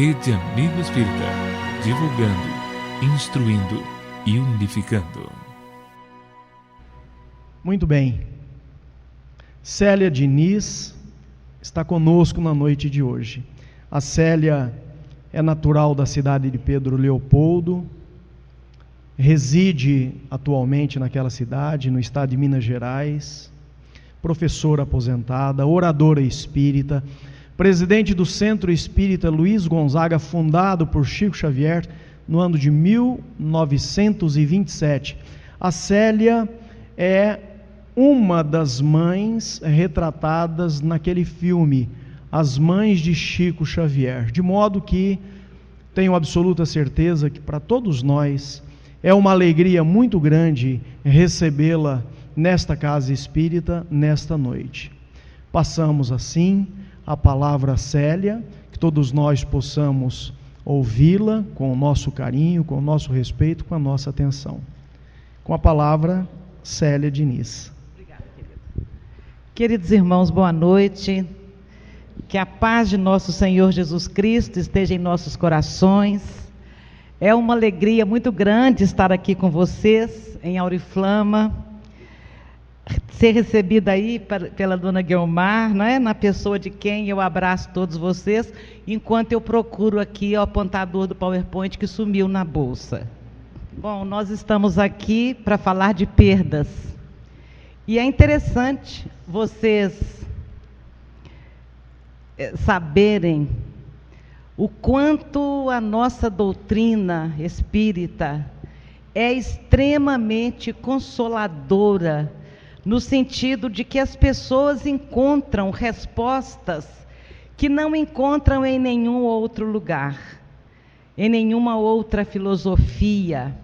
Rede Amigo Espírita, divulgando, instruindo e unificando. Muito bem. Célia Diniz está conosco na noite de hoje. A Célia é natural da cidade de Pedro Leopoldo, reside atualmente naquela cidade, no estado de Minas Gerais, professora aposentada, oradora espírita, presidente do Centro Espírita Luiz Gonzaga, fundado por Chico Xavier no ano de 1927. A Célia é uma das mães retratadas naquele filme, As Mães de Chico Xavier, de modo que tenho absoluta certeza que para todos nós é uma alegria muito grande recebê-la nesta casa espírita, nesta noite. Passamos assim a palavra a Célia, que todos nós possamos ouvi-la com o nosso carinho, com o nosso respeito, com a nossa atenção. Com a palavra, Célia Diniz. Obrigada, querido. Queridos irmãos, boa noite. Que a paz de nosso Senhor Jesus Cristo esteja em nossos corações. É uma alegria muito grande estar aqui com vocês em Auriflama, ser recebida aí pela dona Guilmar, não é? Na pessoa de quem eu abraço todos vocês, enquanto eu procuro aqui o apontador do PowerPoint que sumiu na bolsa. Bom, nós estamos aqui para falar de perdas. E é interessante vocês saberem o quanto a nossa doutrina espírita é extremamente consoladora, no sentido de que as pessoas encontram respostas que não encontram em nenhum outro lugar, em nenhuma outra filosofia.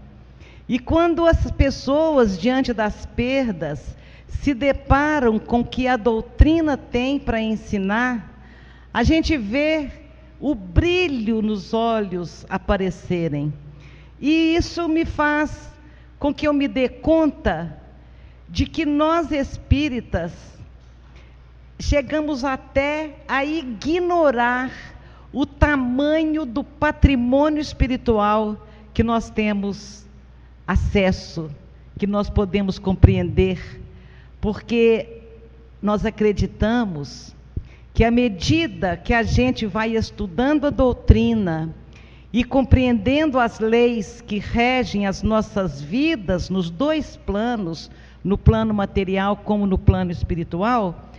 E quando as pessoas, diante das perdas, se deparam com o que a doutrina tem para ensinar, a gente vê o brilho nos olhos aparecerem. E isso me faz com que eu me dê conta de que nós espíritas chegamos até a ignorar o tamanho do patrimônio espiritual que nós temos acesso, que nós podemos compreender, porque nós acreditamos que à medida que a gente vai estudando a doutrina e compreendendo as leis que regem as nossas vidas nos dois planos, no plano material como no plano espiritual,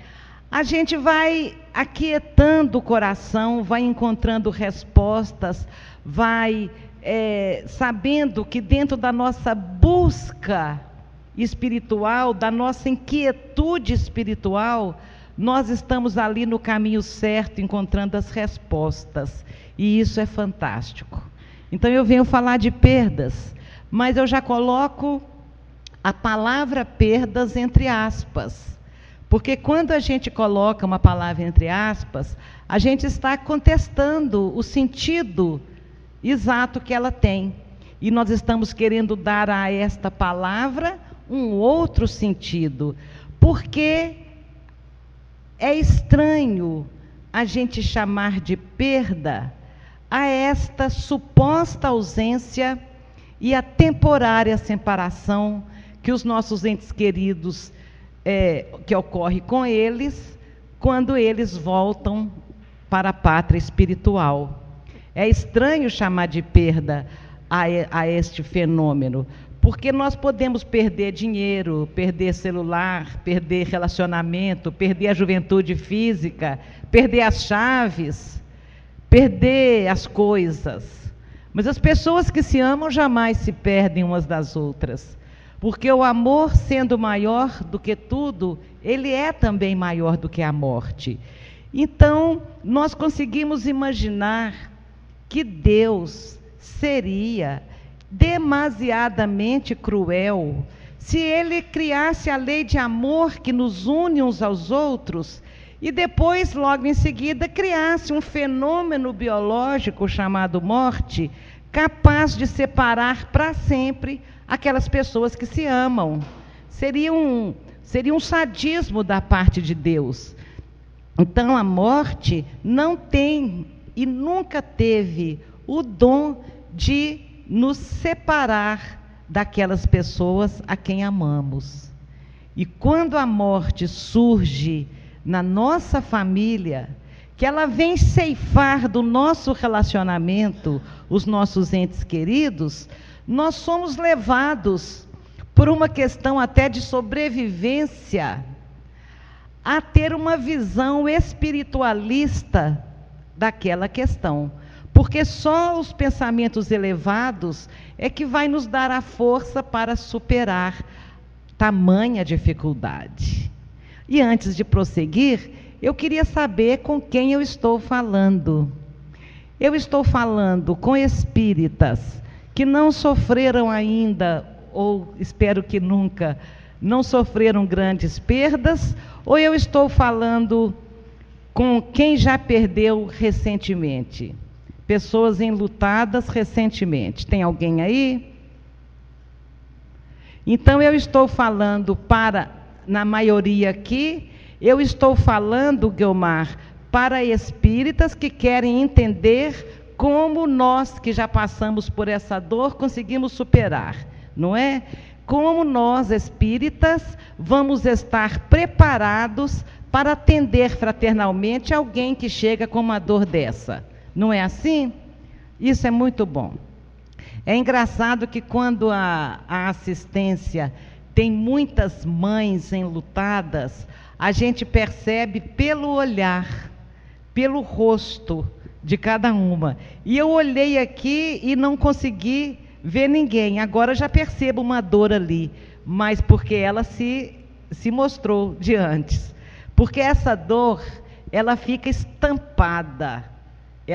a gente vai aquietando o coração, vai encontrando respostas, vai sabendo que dentro da nossa busca espiritual, da nossa inquietude espiritual, nós estamos ali no caminho certo, encontrando as respostas. E isso é fantástico. Então eu venho falar de perdas, mas eu já coloco a palavra perdas entre aspas. Porque quando a gente coloca uma palavra entre aspas, a gente está contestando o sentido exato que ela tem. E nós estamos querendo dar a esta palavra um outro sentido. Porque é estranho a gente chamar de perda a esta suposta ausência e a temporária separação que os nossos entes queridos, que ocorre com eles, quando eles voltam para a pátria espiritual. É estranho chamar de perda a este fenômeno, porque nós podemos perder dinheiro, perder celular, perder relacionamento, perder a juventude física, perder as chaves, perder as coisas. Mas as pessoas que se amam jamais se perdem umas das outras. Porque o amor, sendo maior do que tudo, ele é também maior do que a morte. Então, nós conseguimos imaginar que Deus seria demasiadamente cruel se Ele criasse a lei de amor que nos une uns aos outros e depois, logo em seguida, criasse um fenômeno biológico chamado morte, capaz de separar para sempre aquelas pessoas que se amam. Seria um sadismo da parte de Deus. Então a morte não tem e nunca teve o dom de nos separar daquelas pessoas a quem amamos. E quando a morte surge na nossa família, que ela vem ceifar do nosso relacionamento os nossos entes queridos, nós somos levados, por uma questão até de sobrevivência, a ter uma visão espiritualista daquela questão. Porque só os pensamentos elevados é que vai nos dar a força para superar tamanha dificuldade. E antes de prosseguir, eu queria saber com quem eu estou falando. Eu estou falando com espíritas que não sofreram ainda, ou espero que nunca, não sofreram grandes perdas, ou eu estou falando com quem já perdeu recentemente? Pessoas enlutadas recentemente. Tem alguém aí? Então, eu estou falando para, na maioria aqui, eu estou falando, Guilmar, para espíritas que querem entender como nós, que já passamos por essa dor, conseguimos superar, não é? Como nós, espíritas, vamos estar preparados para atender fraternalmente alguém que chega com uma dor dessa. Não é assim? Isso é muito bom. É engraçado que quando a assistência tem muitas mães enlutadas, a gente percebe pelo olhar, pelo rosto de cada uma. E eu olhei aqui e não consegui ver ninguém. Agora já percebo uma dor ali, mas porque ela se mostrou de antes. Porque essa dor, ela fica estampada.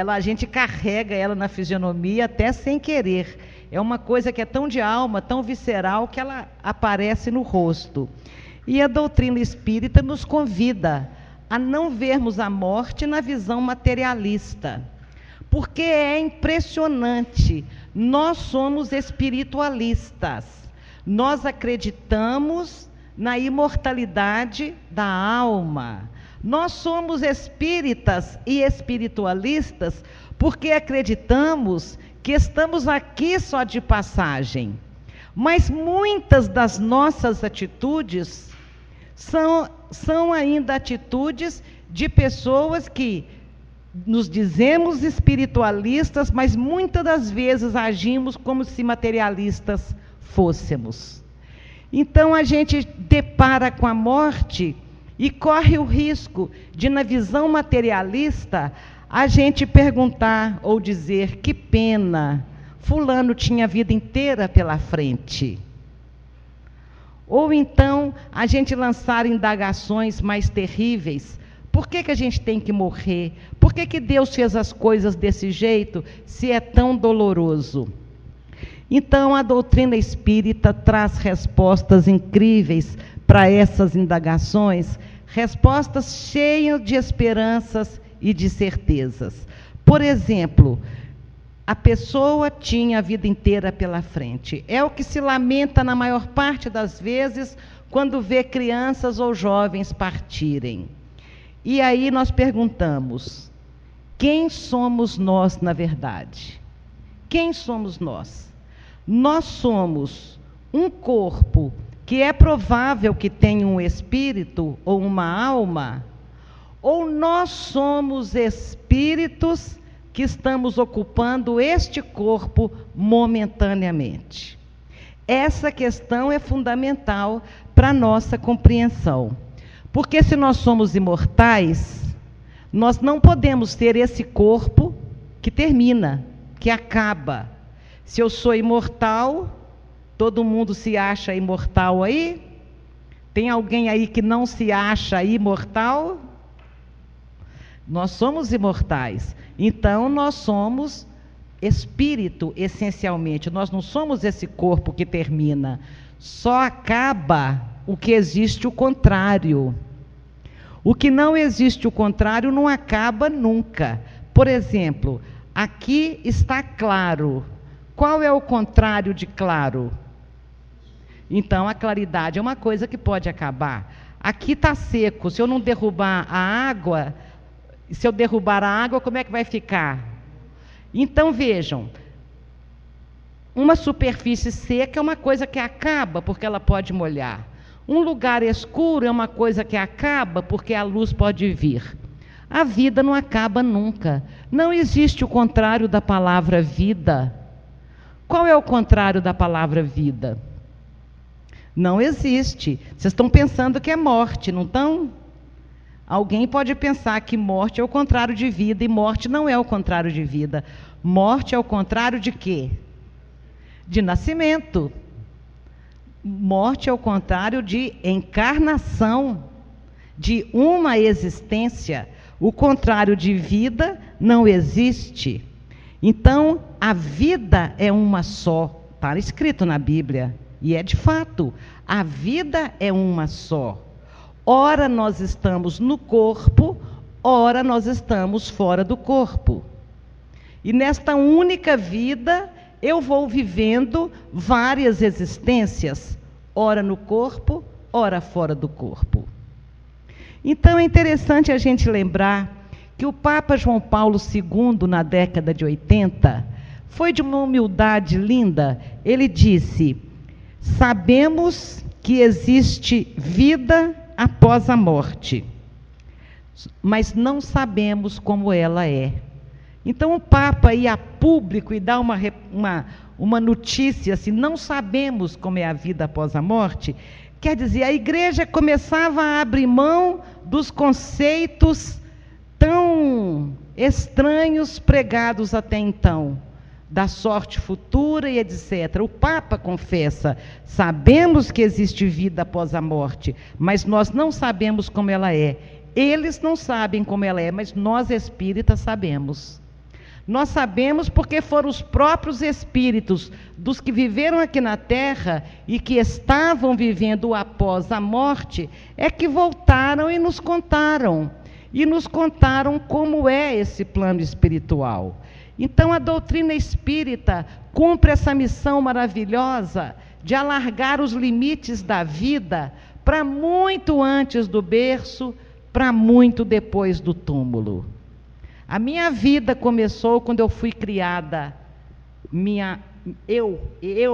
A gente carrega ela na fisionomia até sem querer. É uma coisa que é tão de alma, tão visceral, que ela aparece no rosto. E a doutrina espírita nos convida a não vermos a morte na visão materialista. Porque é impressionante. Nós somos espiritualistas. Nós acreditamos na imortalidade da alma. Nós somos espíritas e espiritualistas porque acreditamos que estamos aqui só de passagem. Mas muitas das nossas atitudes são ainda atitudes de pessoas que nos dizemos espiritualistas, mas muitas das vezes agimos como se materialistas fôssemos. Então a gente depara com a morte e corre o risco de, na visão materialista, a gente perguntar ou dizer: que pena, fulano tinha a vida inteira pela frente. Ou então a gente lançar indagações mais terríveis: por que a gente tem que morrer? Por que Deus fez as coisas desse jeito, se é tão doloroso? Então, a doutrina espírita traz respostas incríveis para essas indagações, respostas cheias de esperanças e de certezas. Por exemplo, a pessoa tinha a vida inteira pela frente. É o que se lamenta na maior parte das vezes quando vê crianças ou jovens partirem. E aí nós perguntamos: quem somos nós na verdade? Quem somos nós? Nós somos um corpo que é provável que tenha um espírito ou uma alma, ou nós somos espíritos que estamos ocupando este corpo momentaneamente? Essa questão é fundamental para a nossa compreensão. Porque se nós somos imortais, nós não podemos ter esse corpo que termina, que acaba. Se eu sou imortal, todo mundo se acha imortal aí? Tem alguém aí que não se acha imortal? Nós somos imortais. Então, nós somos espírito, essencialmente. Nós não somos esse corpo que termina. Só acaba o que existe o contrário. O que não existe o contrário não acaba nunca. Por exemplo, aqui está claro. Qual é o contrário de claro? Então, a claridade é uma coisa que pode acabar. Aqui está seco. Se eu não derrubar a água, E se eu derrubar a água, como é que vai ficar? Então vejam, uma superfície seca é uma coisa que acaba porque ela pode molhar. Um lugar escuro é uma coisa que acaba porque a luz pode vir. A vida não acaba nunca. Não existe o contrário da palavra vida. Qual é o contrário da palavra vida? Não existe. Vocês estão pensando que é morte, não estão? Alguém pode pensar que morte é o contrário de vida, e morte não é o contrário de vida. Morte é o contrário de quê? De nascimento. Morte é o contrário de encarnação, de uma existência. O contrário de vida não existe. Então, a vida é uma só. Está escrito na Bíblia. E é de fato. A vida é uma só. Ora nós estamos no corpo, ora nós estamos fora do corpo. E nesta única vida, eu vou vivendo várias existências, ora no corpo, ora fora do corpo. Então é interessante a gente lembrar que o Papa João Paulo II, na década de 80, foi de uma humildade linda. Ele disse: sabemos que existe vida após a morte, mas não sabemos como ela é. Então o Papa ia a público e dá uma notícia assim: não sabemos como é a vida após a morte. Quer dizer, a igreja começava a abrir mão dos conceitos tão estranhos pregados até então, da sorte futura e etc. O Papa confessa: sabemos que existe vida após a morte, mas nós não sabemos como ela é. Eles não sabem como ela é, mas nós espíritas sabemos. Nós sabemos porque foram os próprios espíritos dos que viveram aqui na Terra e que estavam vivendo após a morte, é que voltaram e nos contaram. E nos contaram como é esse plano espiritual. Então a doutrina espírita cumpre essa missão maravilhosa de alargar os limites da vida para muito antes do berço, para muito depois do túmulo. A minha vida começou quando eu fui criada. Eu,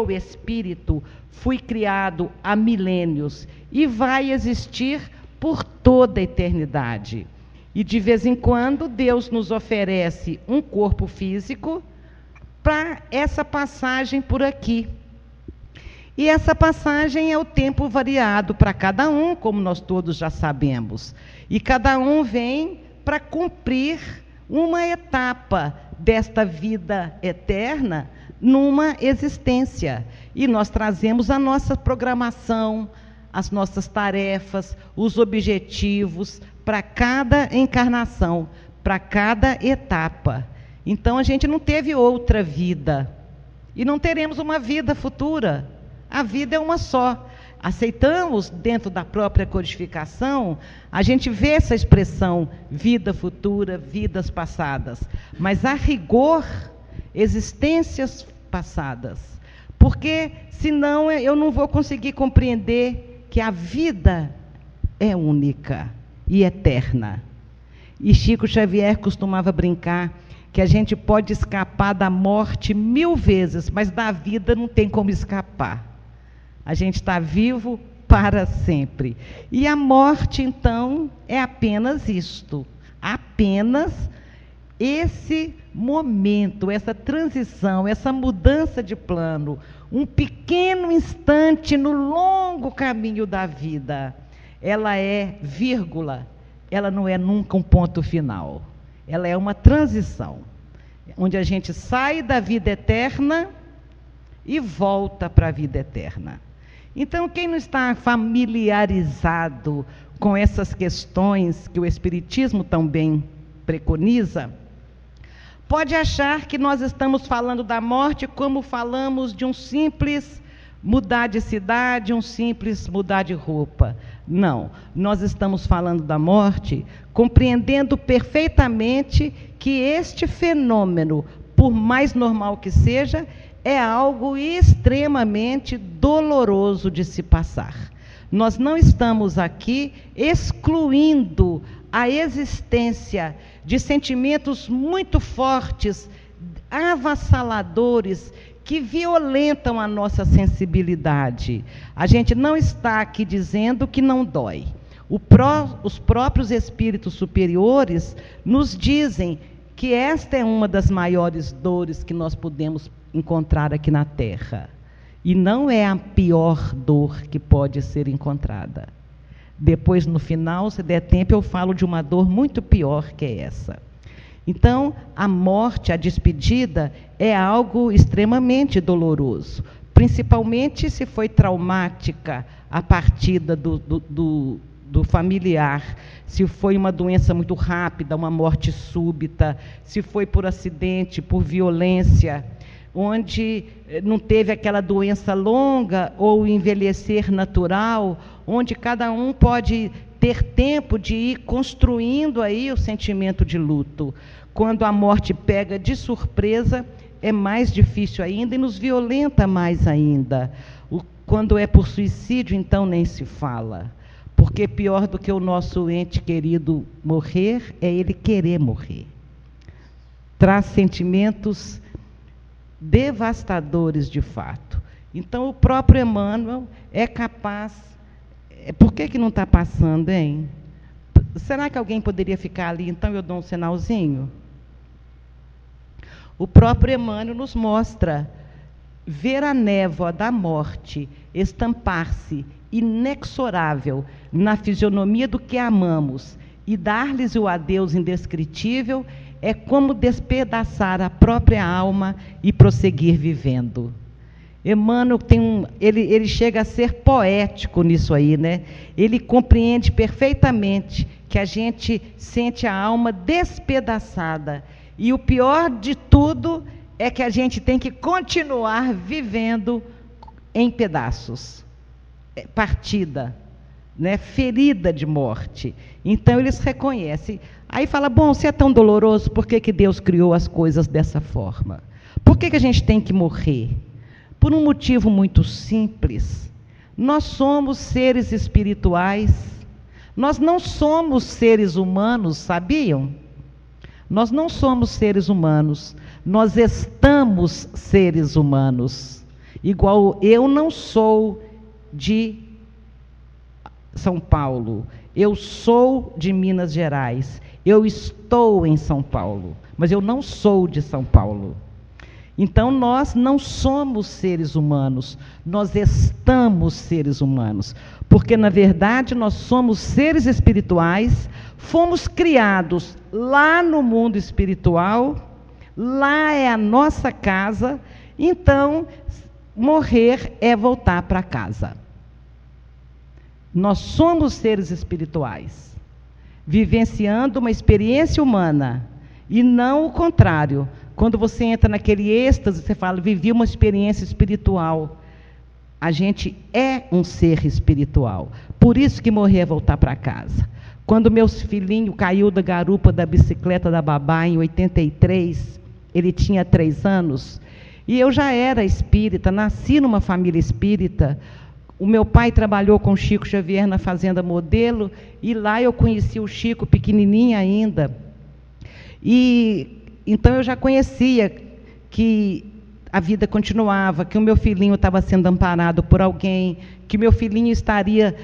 espírito, fui criado há milênios e vai existir por toda a eternidade. E de vez em quando Deus nos oferece um corpo físico para essa passagem por aqui. E essa passagem é o tempo variado para cada um, como nós todos já sabemos. E cada um vem para cumprir uma etapa desta vida eterna numa existência. E nós trazemos a nossa programação, as nossas tarefas, os objetivos para cada encarnação, para cada etapa. Então a gente não teve outra vida e não teremos uma vida futura. A vida é uma só. Aceitamos dentro da própria codificação, a gente vê essa expressão vida futura, vidas passadas, mas a rigor, existências passadas, porque senão eu não vou conseguir compreender que a vida é única e eterna. E Chico Xavier costumava brincar que a gente pode escapar da morte 1000 vezes, mas da vida não tem como escapar. A gente está vivo para sempre. E a morte, então, é apenas isto. Apenas esse momento, essa transição, essa mudança de plano. Um pequeno instante no longo caminho da vida. Ela é vírgula. Ela não é nunca um ponto final. Ela é uma transição. Onde a gente sai da vida eterna e volta para a vida eterna. Então, quem não está familiarizado com essas questões que o Espiritismo também preconiza, pode achar que nós estamos falando da morte como falamos de um simples mudar de cidade, um simples mudar de roupa. Não, nós estamos falando da morte compreendendo perfeitamente que este fenômeno, por mais normal que seja, é algo extremamente doloroso de se passar. Nós não estamos aqui excluindo a existência de sentimentos muito fortes, avassaladores, que violentam a nossa sensibilidade. A gente não está aqui dizendo que não dói. Os próprios espíritos superiores nos dizem que esta é uma das maiores dores que nós podemos encontrar aqui na Terra. E não é a pior dor que pode ser encontrada. Depois, no final, se der tempo, eu falo de uma dor muito pior que essa. Então, a morte, a despedida, é algo extremamente doloroso, principalmente se foi traumática a partida do familiar, se foi uma doença muito rápida, uma morte súbita, se foi por acidente, por violência, onde não teve aquela doença longa ou envelhecer natural, onde cada um pode ter tempo de ir construindo aí o sentimento de luto. Quando a morte pega de surpresa, é mais difícil ainda e nos violenta mais ainda. Quando é por suicídio, então nem se fala. Porque pior do que o nosso ente querido morrer, é ele querer morrer. Traz sentimentos devastadores de fato. Então, o próprio Emmanuel é capaz... Por que não está passando, hein? Será que alguém poderia ficar ali? Então, eu dou um sinalzinho. O próprio Emmanuel nos mostra ver a névoa da morte estampar-se inexorável na fisionomia do que amamos e dar-lhes o adeus indescritível é como despedaçar a própria alma e prosseguir vivendo. Emmanuel ele chega a ser poético nisso aí, né? Ele compreende perfeitamente que a gente sente a alma despedaçada. E o pior de tudo é que a gente tem que continuar vivendo em pedaços, partida, né? Ferida de morte. Então eles reconhecem. Aí fala, bom, se é tão doloroso, por que Deus criou as coisas dessa forma? Por que a gente tem que morrer? Por um motivo muito simples. Nós somos seres espirituais. Nós não somos seres humanos, sabiam? Nós não somos seres humanos. Nós estamos seres humanos. Igual eu não sou de São Paulo. Eu sou de Minas Gerais. Eu estou em São Paulo. Mas eu não sou de São Paulo. Então, nós não somos seres humanos, nós estamos seres humanos. Porque, na verdade, nós somos seres espirituais, fomos criados lá no mundo espiritual, lá é a nossa casa, então, morrer é voltar para casa. Nós somos seres espirituais, vivenciando uma experiência humana, e não o contrário. Quando você entra naquele êxtase, você fala, vivi uma experiência espiritual. A gente é um ser espiritual. Por isso que morrer é voltar para casa. Quando meu filhinho caiu da garupa da bicicleta da babá em 83, ele tinha 3 anos, e eu já era espírita, nasci numa família espírita. O meu pai trabalhou com Chico Xavier na Fazenda Modelo, e lá eu conheci o Chico pequenininho ainda. Então eu já conhecia que a vida continuava, que o meu filhinho estava sendo amparado por alguém, que meu filhinho estaria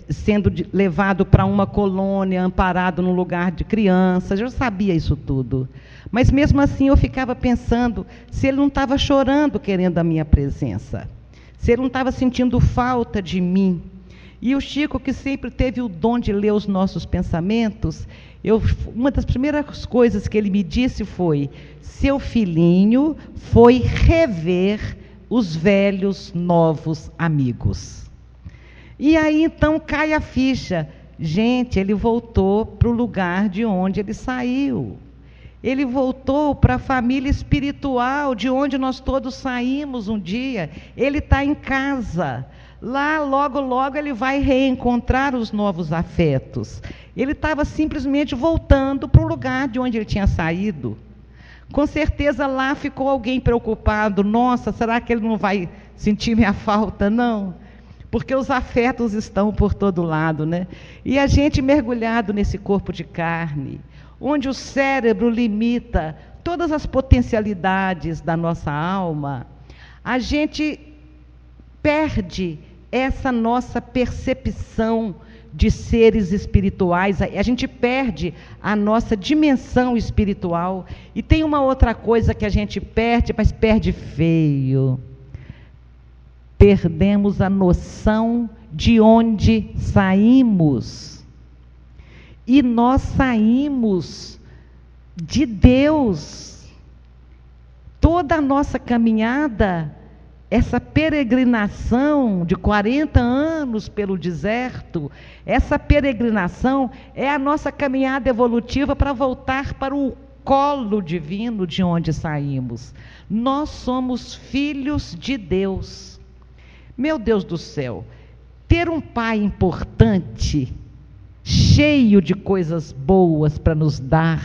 sendo levado para uma colônia, amparado num lugar de crianças. Eu sabia isso tudo. Mas mesmo assim eu ficava pensando se ele não estava chorando querendo a minha presença, se ele não estava sentindo falta de mim. E o Chico, que sempre teve o dom de ler os nossos pensamentos, uma das primeiras coisas que ele me disse foi: seu filhinho foi rever os velhos novos amigos. E aí então cai a ficha. Gente, ele voltou para o lugar de onde ele saiu. Ele voltou para a família espiritual, de onde nós todos saímos um dia. Ele está em casa. Lá, logo, logo, ele vai reencontrar os novos afetos. Ele estava simplesmente voltando para o lugar de onde ele tinha saído. Com certeza lá ficou alguém preocupado. Nossa, será que ele não vai sentir minha falta? Não. porque os afetos estão por todo lado, né? E a gente mergulhado nesse corpo de carne, onde o cérebro limita todas as potencialidades da nossa alma, a gente perde essa nossa percepção de seres espirituais, a gente perde a nossa dimensão espiritual. E tem uma outra coisa que a gente perde, mas perde feio. Perdemos a noção de onde saímos. E nós saímos de Deus. Toda a nossa caminhada, essa peregrinação de 40 anos pelo deserto, essa peregrinação é a nossa caminhada evolutiva para voltar para o colo divino de onde saímos. Nós somos filhos de Deus. Meu Deus do céu, ter um pai importante, cheio de coisas boas para nos dar,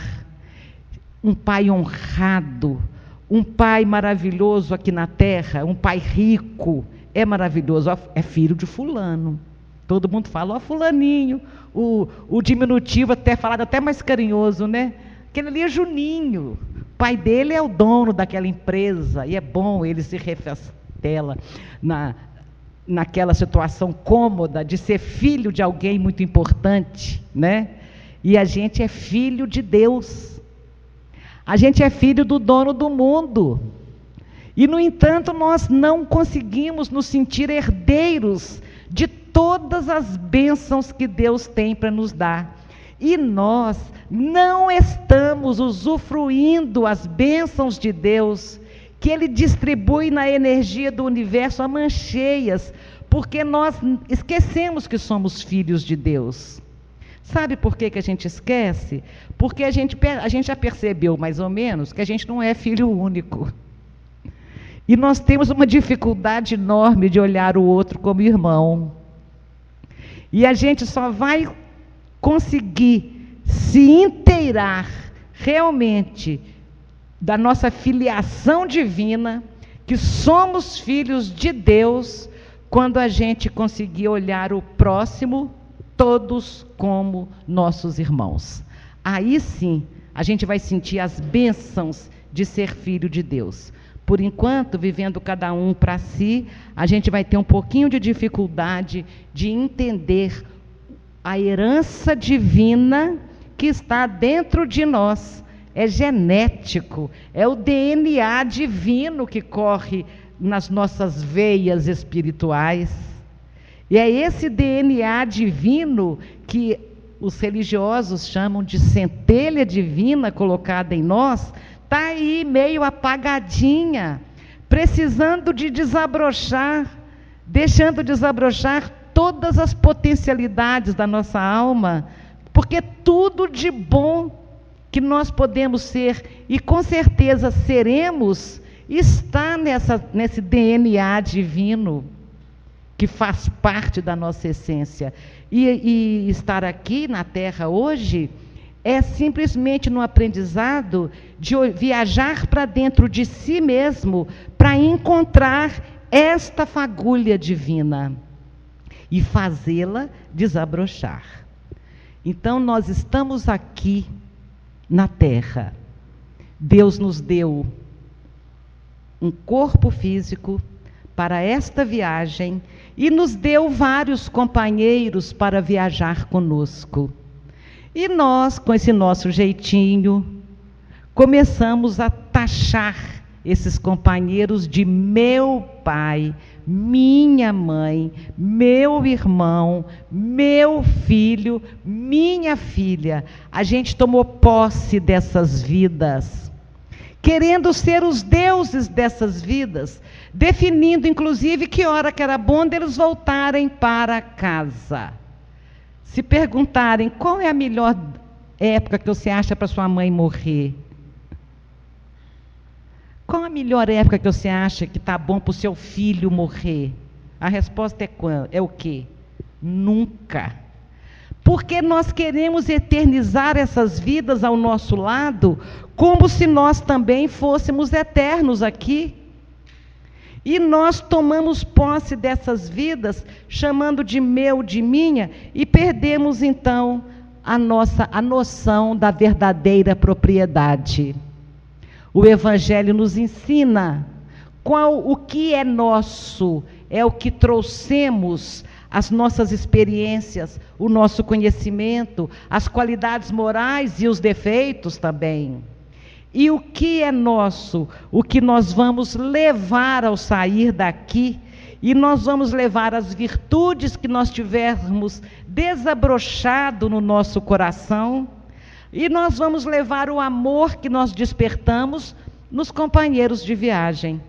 um pai honrado, um pai maravilhoso aqui na terra, um pai rico, é maravilhoso, é filho de fulano. Todo mundo fala, ó fulaninho, o diminutivo até falado até mais carinhoso, né? Aquele ali é Juninho, o pai dele é o dono daquela empresa, e é bom ele se refestela naquela situação cômoda de ser filho de alguém muito importante, né? E a gente é filho de Deus. A gente é filho do dono do mundo. E, no entanto, nós não conseguimos nos sentir herdeiros de todas as bênçãos que Deus tem para nos dar. E nós não estamos usufruindo as bênçãos de Deus, que Ele distribui na energia do universo a mancheias, porque nós esquecemos que somos filhos de Deus. Sabe por que a gente esquece? Porque a gente já percebeu, mais ou menos, que a gente não é filho único. E nós temos uma dificuldade enorme de olhar o outro como irmão. E a gente só vai conseguir se inteirar realmente da nossa filiação divina, que somos filhos de Deus, quando a gente conseguir olhar o próximo todos como nossos irmãos. Aí sim, a gente vai sentir as bênçãos de ser filho de Deus. Por enquanto, vivendo cada um para si, a gente vai ter um pouquinho de dificuldade de entender a herança divina que está dentro de nós. É genético, é o DNA divino que corre nas nossas veias espirituais. E é esse DNA divino que os religiosos chamam de centelha divina colocada em nós, está aí meio apagadinha, precisando de desabrochar, deixando desabrochar todas as potencialidades da nossa alma, porque tudo de bom que nós podemos ser, e com certeza seremos, está nesse DNA divino, que faz parte da nossa essência. E estar aqui na Terra hoje é simplesmente no aprendizado de viajar para dentro de si mesmo, para encontrar esta fagulha divina e fazê-la desabrochar. Então, nós estamos aqui na Terra. Deus nos deu um corpo físico para esta viagem e nos deu vários companheiros para viajar conosco. E nós, com esse nosso jeitinho, começamos a taxar esses companheiros de meu pai, minha mãe, meu irmão, meu filho, minha filha. A gente tomou posse dessas vidas, querendo ser os deuses dessas vidas, definindo inclusive que hora que era bom deles voltarem para casa. Se perguntarem qual é a melhor época que você acha para sua mãe morrer, qual a melhor época que você acha que está bom para o seu filho morrer? A resposta é quando? É o quê? Nunca. Porque nós queremos eternizar essas vidas ao nosso lado, como se nós também fôssemos eternos aqui. E nós tomamos posse dessas vidas, chamando de meu, de minha, e perdemos então a noção da verdadeira propriedade. O Evangelho nos ensina o que é nosso, é o que trouxemos, as nossas experiências, o nosso conhecimento, as qualidades morais e os defeitos também. E o que é nosso, o que nós vamos levar ao sair daqui, e nós vamos levar as virtudes que nós tivermos desabrochado no nosso coração, e nós vamos levar o amor que nós despertamos nos companheiros de viagem.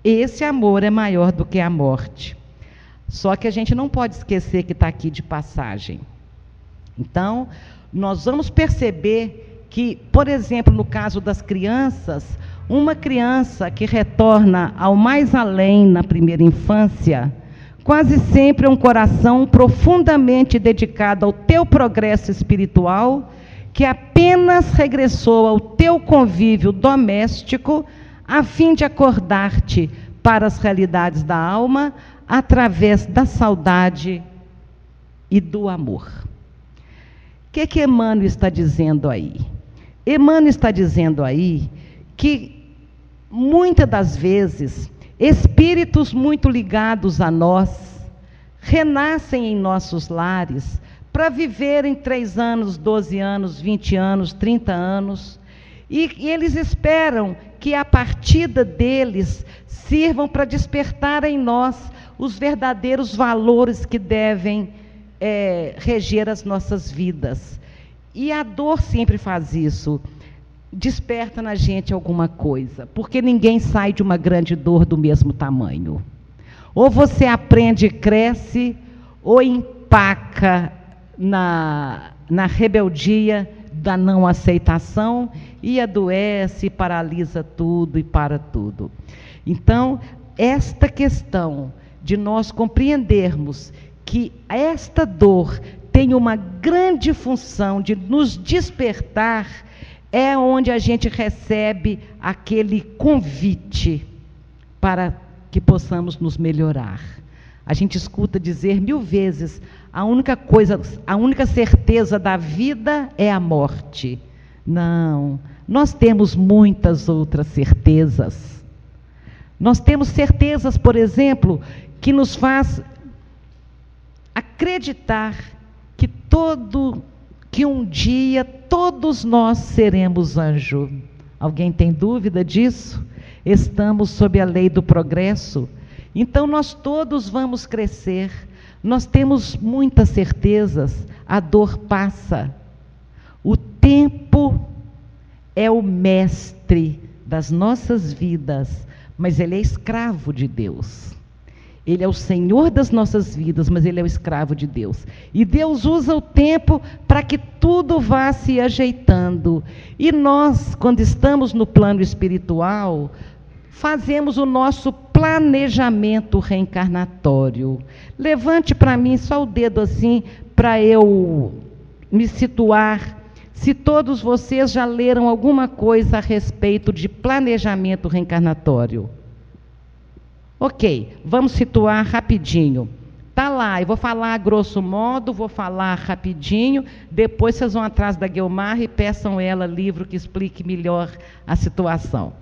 Esse amor é maior do que a morte. Só que a gente não pode esquecer que está aqui de passagem. Então, nós vamos perceber que, por exemplo, no caso das crianças, uma criança que retorna ao mais além na primeira infância, quase sempre é um coração profundamente dedicado ao teu progresso espiritual, que apenas regressou ao teu convívio doméstico, a fim de acordar-te para as realidades da alma, através da saudade e do amor. O que Emmanuel está dizendo aí? Emmanuel está dizendo aí que, muitas das vezes, espíritos muito ligados a nós, renascem em nossos lares, para viverem 3 anos, 12 anos, 20 anos, 30 anos, e eles esperam que a partida deles sirvam para despertar em nós os verdadeiros valores que devem reger as nossas vidas. E a dor sempre faz isso, desperta na gente alguma coisa, porque ninguém sai de uma grande dor do mesmo tamanho. Ou você aprende e cresce, ou empaca na rebeldia da não aceitação e adoece, paralisa tudo e para tudo. Então, esta questão de nós compreendermos que esta dor tem uma grande função de nos despertar, é onde a gente recebe aquele convite para que possamos nos melhorar. A gente escuta dizer 1000 vezes, a única certeza da vida é a morte. Não, nós temos muitas outras certezas. Nós temos certezas, por exemplo, que nos faz acreditar que um dia todos nós seremos anjo. Alguém tem dúvida disso? Estamos sob a lei do progresso. Então nós todos vamos crescer. Nós temos muitas certezas. A dor passa. O tempo é o mestre das nossas vidas, mas ele é escravo de Deus. Ele é o Senhor das nossas vidas, mas ele é o escravo de Deus. E Deus usa o tempo para que tudo vá se ajeitando. E nós, quando estamos no plano espiritual, fazemos o nosso planejamento reencarnatório. Levante para mim só o dedo assim, para eu me situar. Se todos vocês já leram alguma coisa a respeito de planejamento reencarnatório. Ok, vamos situar rapidinho. Está lá, eu vou falar a grosso modo, vou falar rapidinho, depois vocês vão atrás da Guiomar e peçam ela livro que explique melhor a situação.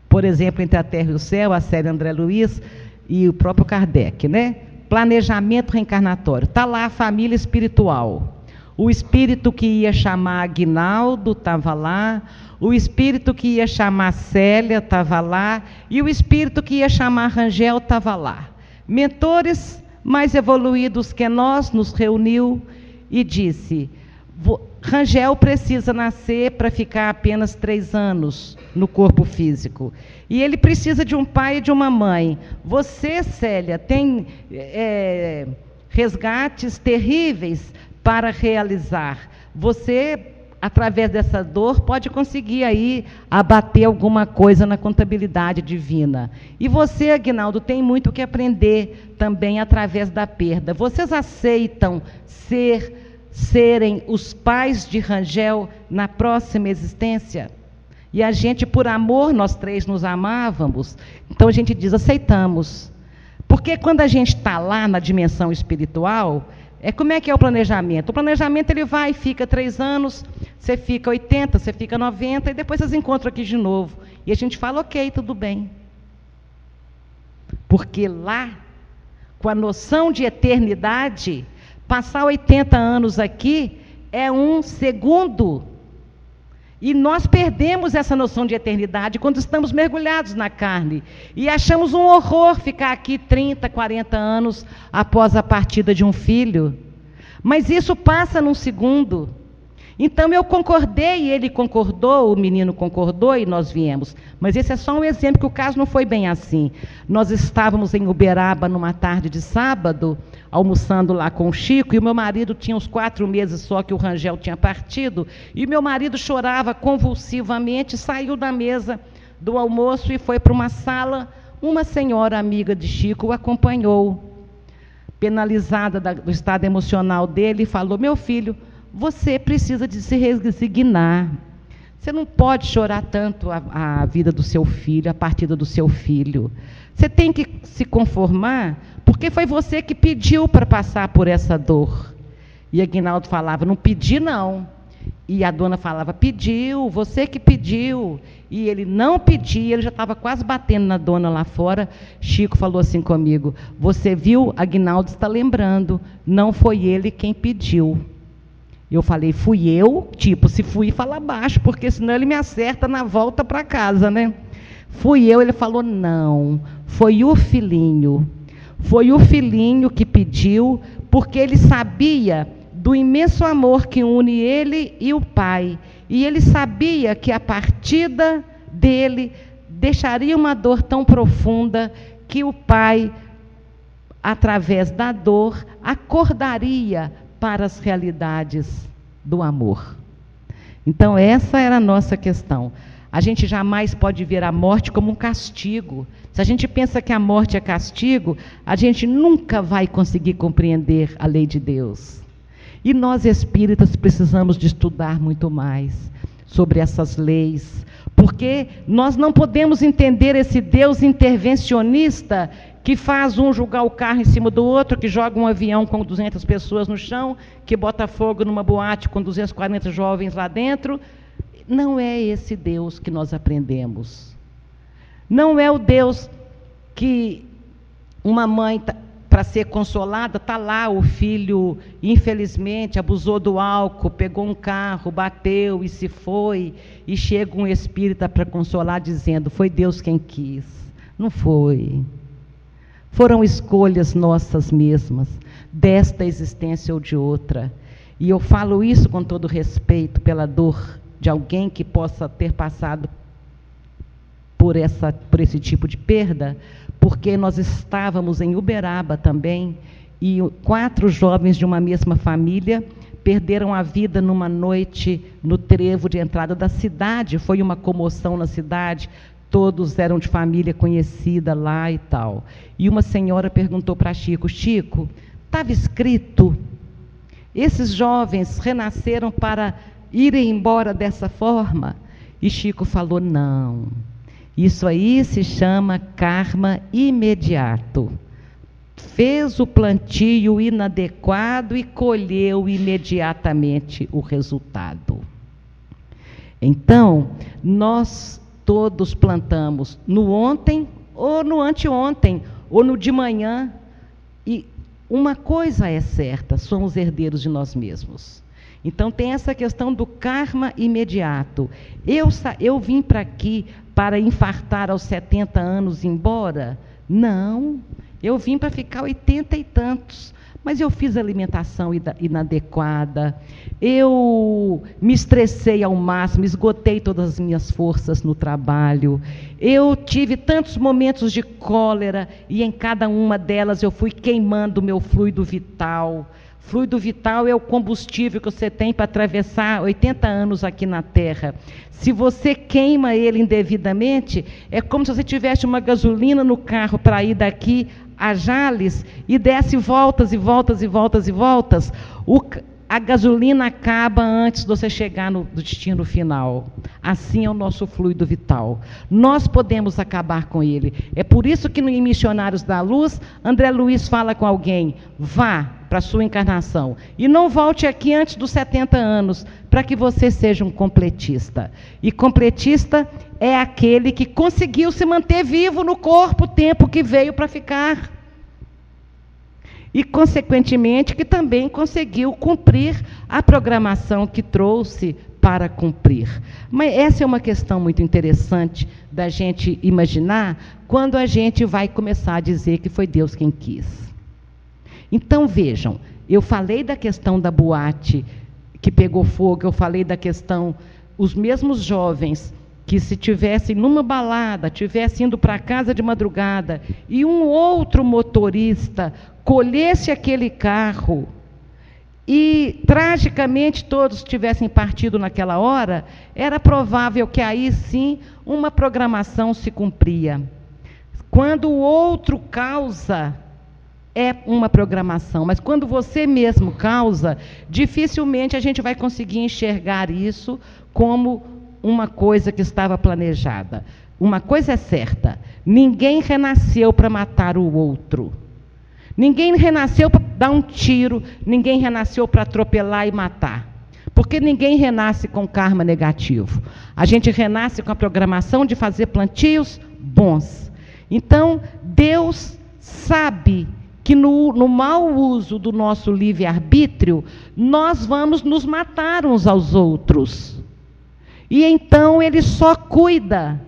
Por exemplo, Entre a Terra e o Céu, a série André Luiz e o próprio Kardec, né? Planejamento reencarnatório. Está lá a família espiritual. O espírito que ia chamar Aguinaldo estava lá, o espírito que ia chamar Célia estava lá, e o espírito que ia chamar Rangel estava lá. Mentores mais evoluídos que nós nos reuniu e disse: Rangel precisa nascer para ficar apenas 3 anos no corpo físico. E ele precisa de um pai e de uma mãe. Você, Célia, tem resgates terríveis para realizar. Você, através dessa dor, pode conseguir aí abater alguma coisa na contabilidade divina. E você, Aguinaldo, tem muito que aprender também através da perda. Vocês aceitam serem os pais de Rangel na próxima existência? E a gente, por amor, nós três nos amávamos, então a gente diz, aceitamos. Porque quando a gente está lá na dimensão espiritual, como é que é o planejamento? O planejamento ele vai e fica 3 anos, você fica 80, você fica 90, e depois vocês encontram aqui de novo. E a gente fala, ok, tudo bem. Porque lá, com a noção de eternidade, passar 80 anos aqui é um segundo. E nós perdemos essa noção de eternidade quando estamos mergulhados na carne. E achamos um horror ficar aqui 30, 40 anos após a partida de um filho. Mas isso passa num segundo. Então eu concordei, ele concordou, o menino concordou e nós viemos. Mas esse é só um exemplo, que o caso não foi bem assim. Nós estávamos em Uberaba numa tarde de sábado, almoçando lá com o Chico, e o meu marido tinha uns 4 meses só que o Rangel tinha partido, e o meu marido chorava convulsivamente, saiu da mesa do almoço e foi para uma sala. Uma senhora amiga de Chico o acompanhou, penalizada do estado emocional dele, e falou, meu filho, você precisa de se resignar. Você não pode chorar tanto a vida do seu filho, a partida do seu filho. Você tem que se conformar, porque foi você que pediu para passar por essa dor. E Aguinaldo falava, não pedi não. E a dona falava, pediu, você que pediu. E ele não pedia, ele já estava quase batendo na dona lá fora. Chico falou assim comigo, você viu, Aguinaldo está lembrando, não foi ele quem pediu. Eu falei, fui eu? Tipo, se fui, fala baixo, porque senão ele me acerta na volta para casa, né? Fui eu, ele falou, não, foi o filhinho. Foi o filhinho que pediu, porque ele sabia do imenso amor que une ele e o pai. E ele sabia que a partida dele deixaria uma dor tão profunda que o pai, através da dor, acordaria para as realidades do amor. Então, essa era a nossa questão. A gente jamais pode ver a morte como um castigo. Se a gente pensa que a morte é castigo, a gente nunca vai conseguir compreender a lei de Deus. E nós espíritas precisamos de estudar muito mais sobre essas leis, porque nós não podemos entender esse Deus intervencionista que faz um jogar o carro em cima do outro, que joga um avião com 200 pessoas no chão, que bota fogo numa boate com 240 jovens lá dentro. Não é esse Deus que nós aprendemos. Não é o Deus que uma mãe, para ser consolada, está lá, o filho, infelizmente, abusou do álcool, pegou um carro, bateu e se foi, e chega um espírita para consolar, dizendo, foi Deus quem quis. Não foi. Foram escolhas nossas mesmas, desta existência ou de outra. E eu falo isso com todo respeito pela dor de alguém que possa ter passado por esse tipo de perda, porque nós estávamos em Uberaba também, e 4 jovens de uma mesma família perderam a vida numa noite no trevo de entrada da cidade. Foi uma comoção na cidade, todos eram de família conhecida lá e tal. E uma senhora perguntou para Chico, Chico, estava escrito, esses jovens renasceram para irem embora dessa forma? E Chico falou, não, isso aí se chama karma imediato. Fez o plantio inadequado e colheu imediatamente o resultado. Então, nós todos plantamos no ontem, ou no anteontem, ou no de manhã, e uma coisa é certa, somos herdeiros de nós mesmos. Então tem essa questão do karma imediato. Eu vim para aqui para infartar aos 70 anos e ir embora? Não, eu vim para ficar 80 e tantos. Mas eu fiz alimentação inadequada, eu me estressei ao máximo, esgotei todas as minhas forças no trabalho, eu tive tantos momentos de cólera, e em cada uma delas eu fui queimando o meu fluido vital. Fluido vital é o combustível que você tem para atravessar 80 anos aqui na Terra. Se você queima ele indevidamente, é como se você tivesse uma gasolina no carro para ir daqui a Jales e desse voltas e voltas e voltas e voltas. a gasolina acaba antes de você chegar no destino final. Assim é o nosso fluido vital. Nós podemos acabar com ele. É por isso que em Missionários da Luz, André Luiz fala com alguém: vá para a sua encarnação e não volte aqui antes dos 70 anos, para que você seja um completista. E completista é aquele que conseguiu se manter vivo no corpo o tempo que veio para ficar. E, consequentemente, que também conseguiu cumprir a programação que trouxe para cumprir. Mas essa é uma questão muito interessante da gente imaginar quando a gente vai começar a dizer que foi Deus quem quis. Então, vejam, eu falei da questão da boate que pegou fogo, eu falei da questão, os mesmos jovens que se tivessem numa balada, tivessem indo para casa de madrugada, e um outro motorista colhesse aquele carro, e tragicamente todos tivessem partido naquela hora, era provável que aí sim uma programação se cumpria. Quando o outro causa, é uma programação, mas quando você mesmo causa, dificilmente a gente vai conseguir enxergar isso como uma coisa que estava planejada. Uma coisa é certa: ninguém renasceu para matar o outro. Ninguém renasceu para dar um tiro, ninguém renasceu para atropelar e matar. Porque ninguém renasce com karma negativo. A gente renasce com a programação de fazer plantios bons. Então, Deus sabe que no mau uso do nosso livre-arbítrio, nós vamos nos matar uns aos outros. E então Ele só cuida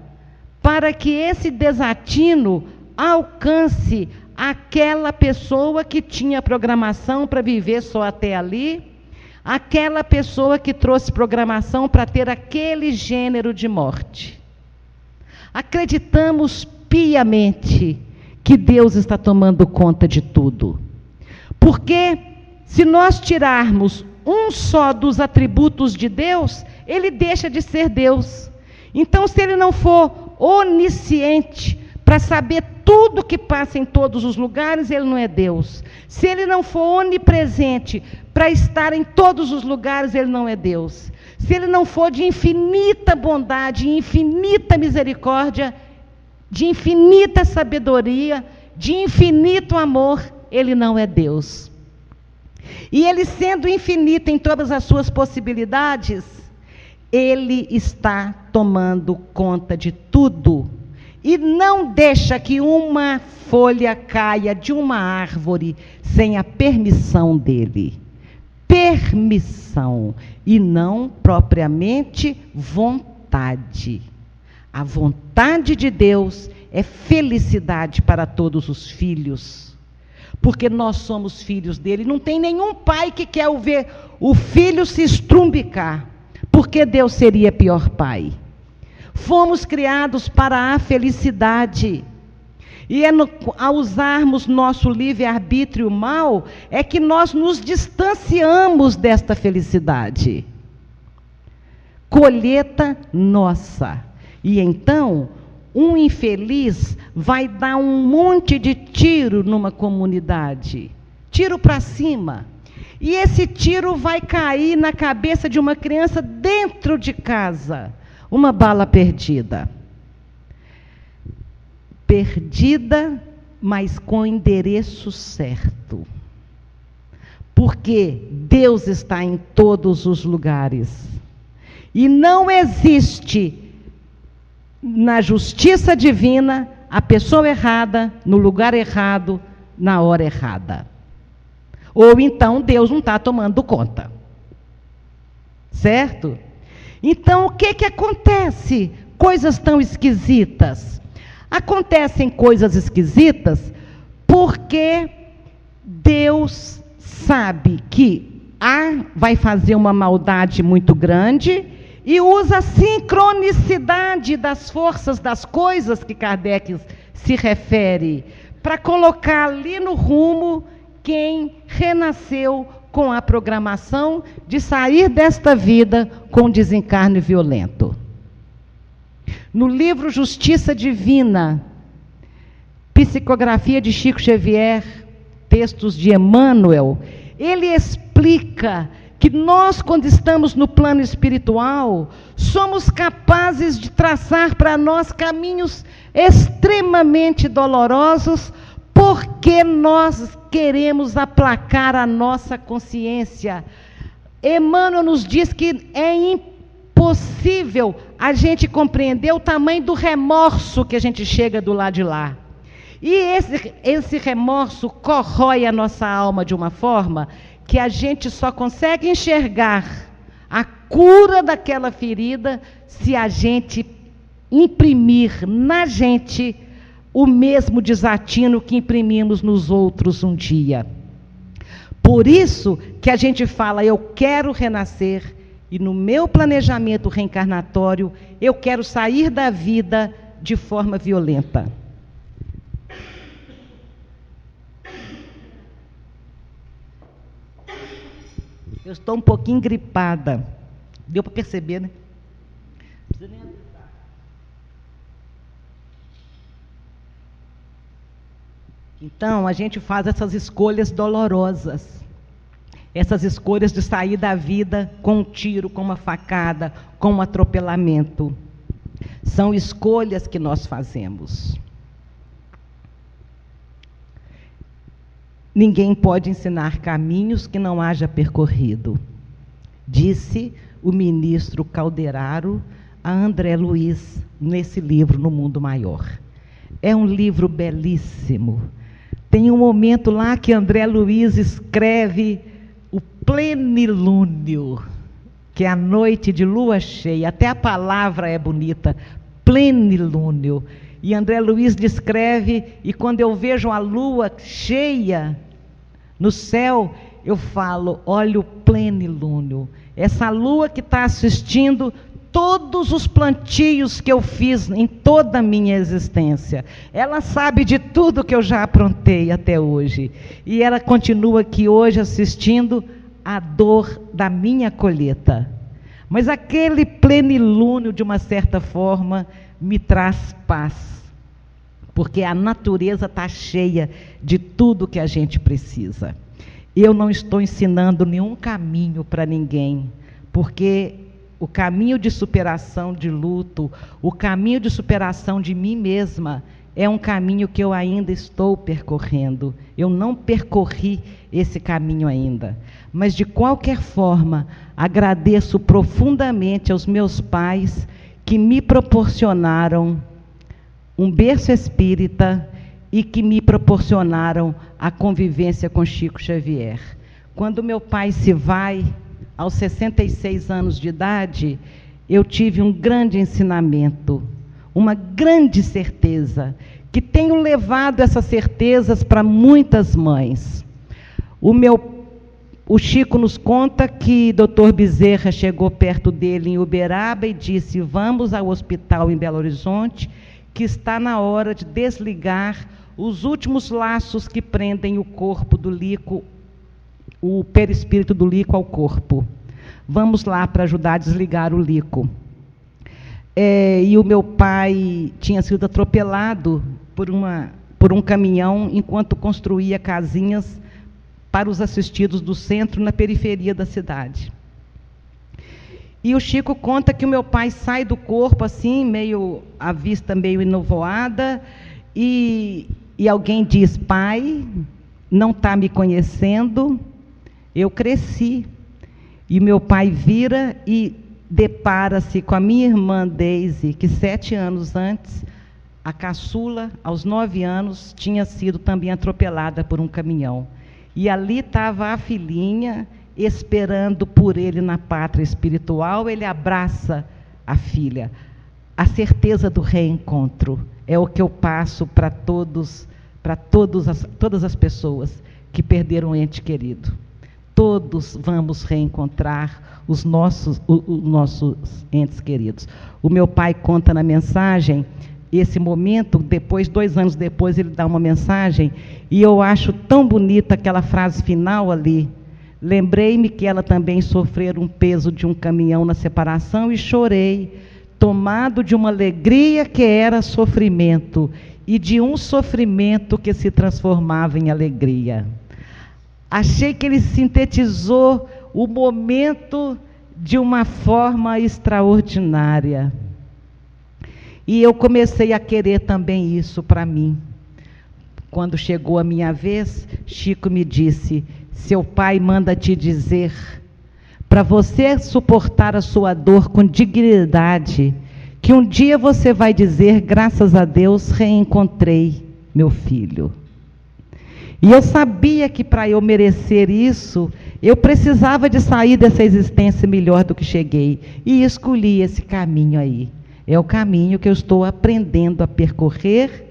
para que esse desatino alcance aquela pessoa que tinha programação para viver só até ali, aquela pessoa que trouxe programação para ter aquele gênero de morte. Acreditamos piamente que Deus está tomando conta de tudo. Porque se nós tirarmos um só dos atributos de Deus, Ele deixa de ser Deus. Então, se Ele não for onisciente, para saber tudo que passa em todos os lugares, Ele não é Deus. Se Ele não for onipresente, para estar em todos os lugares, Ele não é Deus. Se Ele não for de infinita bondade, infinita misericórdia, de infinita sabedoria, de infinito amor, Ele não é Deus. E Ele, sendo infinito em todas as suas possibilidades, Ele está tomando conta de tudo. E não deixa que uma folha caia de uma árvore sem a permissão dele. Permissão, e não propriamente vontade. A vontade de Deus é felicidade para todos os filhos, porque nós somos filhos dele. Não tem nenhum pai que quer ver o filho se estrumbicar, porque Deus seria pior pai. Fomos criados para a felicidade. E ao usarmos nosso livre-arbítrio mal, é que nós nos distanciamos desta felicidade. Colheita nossa. E então, um infeliz vai dar um monte de tiro numa comunidade. Tiro para cima. E esse tiro vai cair na cabeça de uma criança dentro de casa. Uma bala perdida. Perdida, mas com endereço certo. Porque Deus está em todos os lugares. E não existe na justiça divina a pessoa errada, no lugar errado, na hora errada. Ou então Deus não está tomando conta. Certo? Então, o que acontece? Coisas tão esquisitas. Acontecem coisas esquisitas porque Deus sabe que A vai fazer uma maldade muito grande e usa a sincronicidade das forças das coisas que Kardec se refere para colocar ali no rumo quem renasceu com a programação de sair desta vida com desencarne violento. No livro Justiça Divina, psicografia de Chico Xavier, textos de Emmanuel, ele explica que nós, quando estamos no plano espiritual, somos capazes de traçar para nós caminhos extremamente dolorosos, porque nós queremos aplacar a nossa consciência. Emmanuel nos diz que é impossível a gente compreender o tamanho do remorso que a gente chega do lado de lá. E esse remorso corrói a nossa alma de uma forma que a gente só consegue enxergar a cura daquela ferida se a gente imprimir na gente o mesmo desatino que imprimimos nos outros um dia. Por isso que a gente fala, eu quero renascer, e no meu planejamento reencarnatório, eu quero sair da vida de forma violenta. Eu estou um pouquinho gripada. Deu para perceber, né? Então, a gente faz essas escolhas dolorosas. Essas escolhas de sair da vida com um tiro, com uma facada, com um atropelamento. São escolhas que nós fazemos. Ninguém pode ensinar caminhos que não haja percorrido, disse o ministro Calderaro a André Luiz nesse livro, No Mundo Maior. É um livro belíssimo. Tem um momento lá que André Luiz escreve o plenilúnio, que é a noite de lua cheia. Até a palavra é bonita, plenilúnio. E André Luiz descreve, e quando eu vejo a lua cheia no céu, eu falo, olha o plenilúnio. Essa lua que está assistindo todos os plantios que eu fiz em toda a minha existência. Ela sabe de tudo que eu já aprontei até hoje. E ela continua aqui hoje assistindo a dor da minha colheita. Mas aquele plenilúnio, de uma certa forma, me traz paz. Porque a natureza está cheia de tudo que a gente precisa. Eu não estou ensinando nenhum caminho para ninguém, porque o caminho de superação de luto, o caminho de superação de mim mesma, é um caminho que eu ainda estou percorrendo. Eu não percorri esse caminho ainda. Mas, de qualquer forma, agradeço profundamente aos meus pais que me proporcionaram um berço espírita e que me proporcionaram a convivência com Chico Xavier. Quando meu pai se vai, aos 66 anos de idade, eu tive um grande ensinamento, uma grande certeza, que tenho levado essas certezas para muitas mães. O Chico nos conta que Dr. Bezerra chegou perto dele em Uberaba e disse, vamos ao hospital em Belo Horizonte, que está na hora de desligar os últimos laços que prendem o corpo do Lico, o perispírito do Lico ao corpo. Vamos lá para ajudar a desligar o Lico. E o meu pai tinha sido atropelado por um caminhão enquanto construía casinhas para os assistidos do centro na periferia da cidade. E o Chico conta que o meu pai sai do corpo assim, meio a vista meio enovoada, e alguém diz, pai, não está me conhecendo, eu cresci. E meu pai vira e depara-se com a minha irmã Deise, que 7 anos antes, a caçula, aos 9 anos, tinha sido também atropelada por um caminhão. E ali estava a filhinha, esperando por ele na pátria espiritual. Ele abraça a filha. A certeza do reencontro é o que eu passo para todas as pessoas que perderam um ente querido. Todos vamos reencontrar os nossos entes queridos. O meu pai conta na mensagem esse momento, depois, 2 anos depois, ele dá uma mensagem, e eu acho tão bonita aquela frase final ali. Lembrei-me que ela também sofreu um peso de um caminhão na separação e chorei, tomado de uma alegria que era sofrimento, e de um sofrimento que se transformava em alegria. Achei que ele sintetizou o momento de uma forma extraordinária. E eu comecei a querer também isso para mim. Quando chegou a minha vez, Chico me disse: seu pai manda te dizer, para você suportar a sua dor com dignidade, que um dia você vai dizer: graças a Deus reencontrei meu filho. E eu sabia que para eu merecer isso, eu precisava de sair dessa existência melhor do que cheguei. E escolhi esse caminho aí. É o caminho que eu estou aprendendo a percorrer,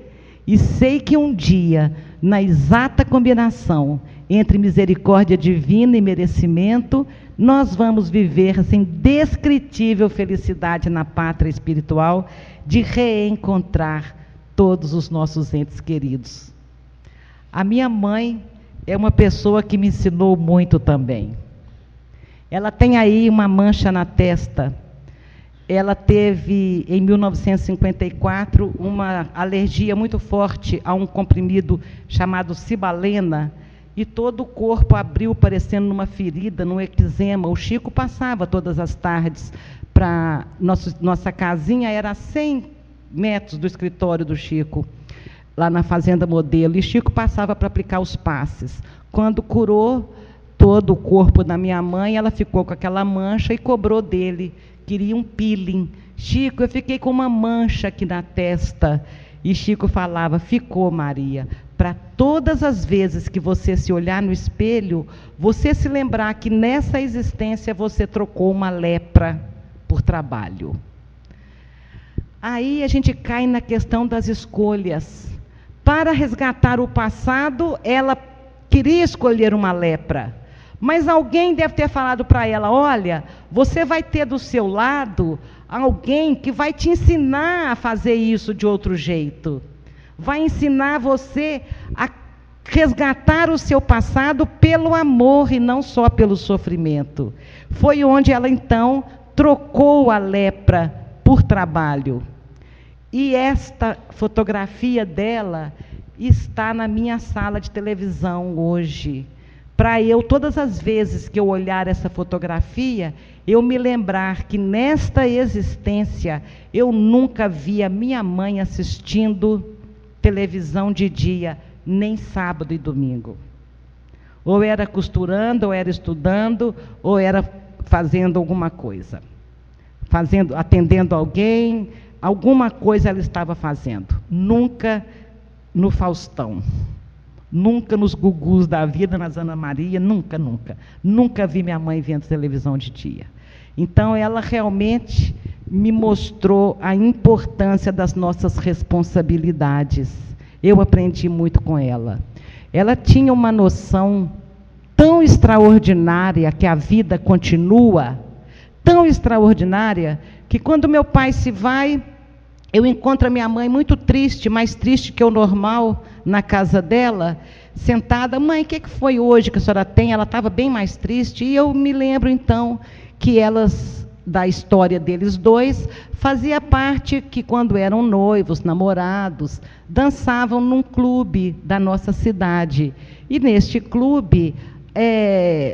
e sei que um dia, na exata combinação entre misericórdia divina e merecimento, nós vamos viver essa indescritível felicidade na pátria espiritual de reencontrar todos os nossos entes queridos. A minha mãe é uma pessoa que me ensinou muito também. Ela tem aí uma mancha na testa. Ela teve, em 1954, uma alergia muito forte a um comprimido chamado Cibalena, e todo o corpo abriu, parecendo uma ferida, num eczema. O Chico passava todas as tardes para... Nossa casinha era a 100 metros do escritório do Chico, lá na Fazenda Modelo, e Chico passava para aplicar os passes. Quando curou todo o corpo da minha mãe, ela ficou com aquela mancha e cobrou dele. Queria um peeling. Chico, eu fiquei com uma mancha aqui na testa. E Chico falava: ficou, Maria, para todas as vezes que você se olhar no espelho, você se lembrar que nessa existência você trocou uma lepra por trabalho. Aí a gente cai na questão das escolhas. Para resgatar o passado, ela queria escolher uma lepra. Mas alguém deve ter falado para ela: olha, você vai ter do seu lado alguém que vai te ensinar a fazer isso de outro jeito. Vai ensinar você a resgatar o seu passado pelo amor e não só pelo sofrimento. Foi onde ela, então, trocou a lepra por trabalho. E esta fotografia dela está na minha sala de televisão hoje. Para eu, todas as vezes que eu olhar essa fotografia, eu me lembrar que nesta existência eu nunca vi a minha mãe assistindo televisão de dia, nem sábado e domingo. Ou era costurando, ou era estudando, ou era fazendo alguma coisa. Atendendo alguém, alguma coisa ela estava fazendo. Nunca no Faustão. Nunca nos gugus da vida, nas Ana Maria, nunca, nunca. Nunca vi minha mãe vendo televisão de dia. Então, ela realmente me mostrou a importância das nossas responsabilidades. Eu aprendi muito com ela. Ela tinha uma noção tão extraordinária que a vida continua, tão extraordinária, que quando meu pai se vai, eu encontro a minha mãe muito triste, mais triste que o normal, na casa dela, sentada. Mãe, o que foi hoje que a senhora tem? Ela estava bem mais triste, e eu me lembro, então, que elas, da história deles dois, fazia parte que, quando eram noivos, namorados, dançavam num clube da nossa cidade. E neste clube,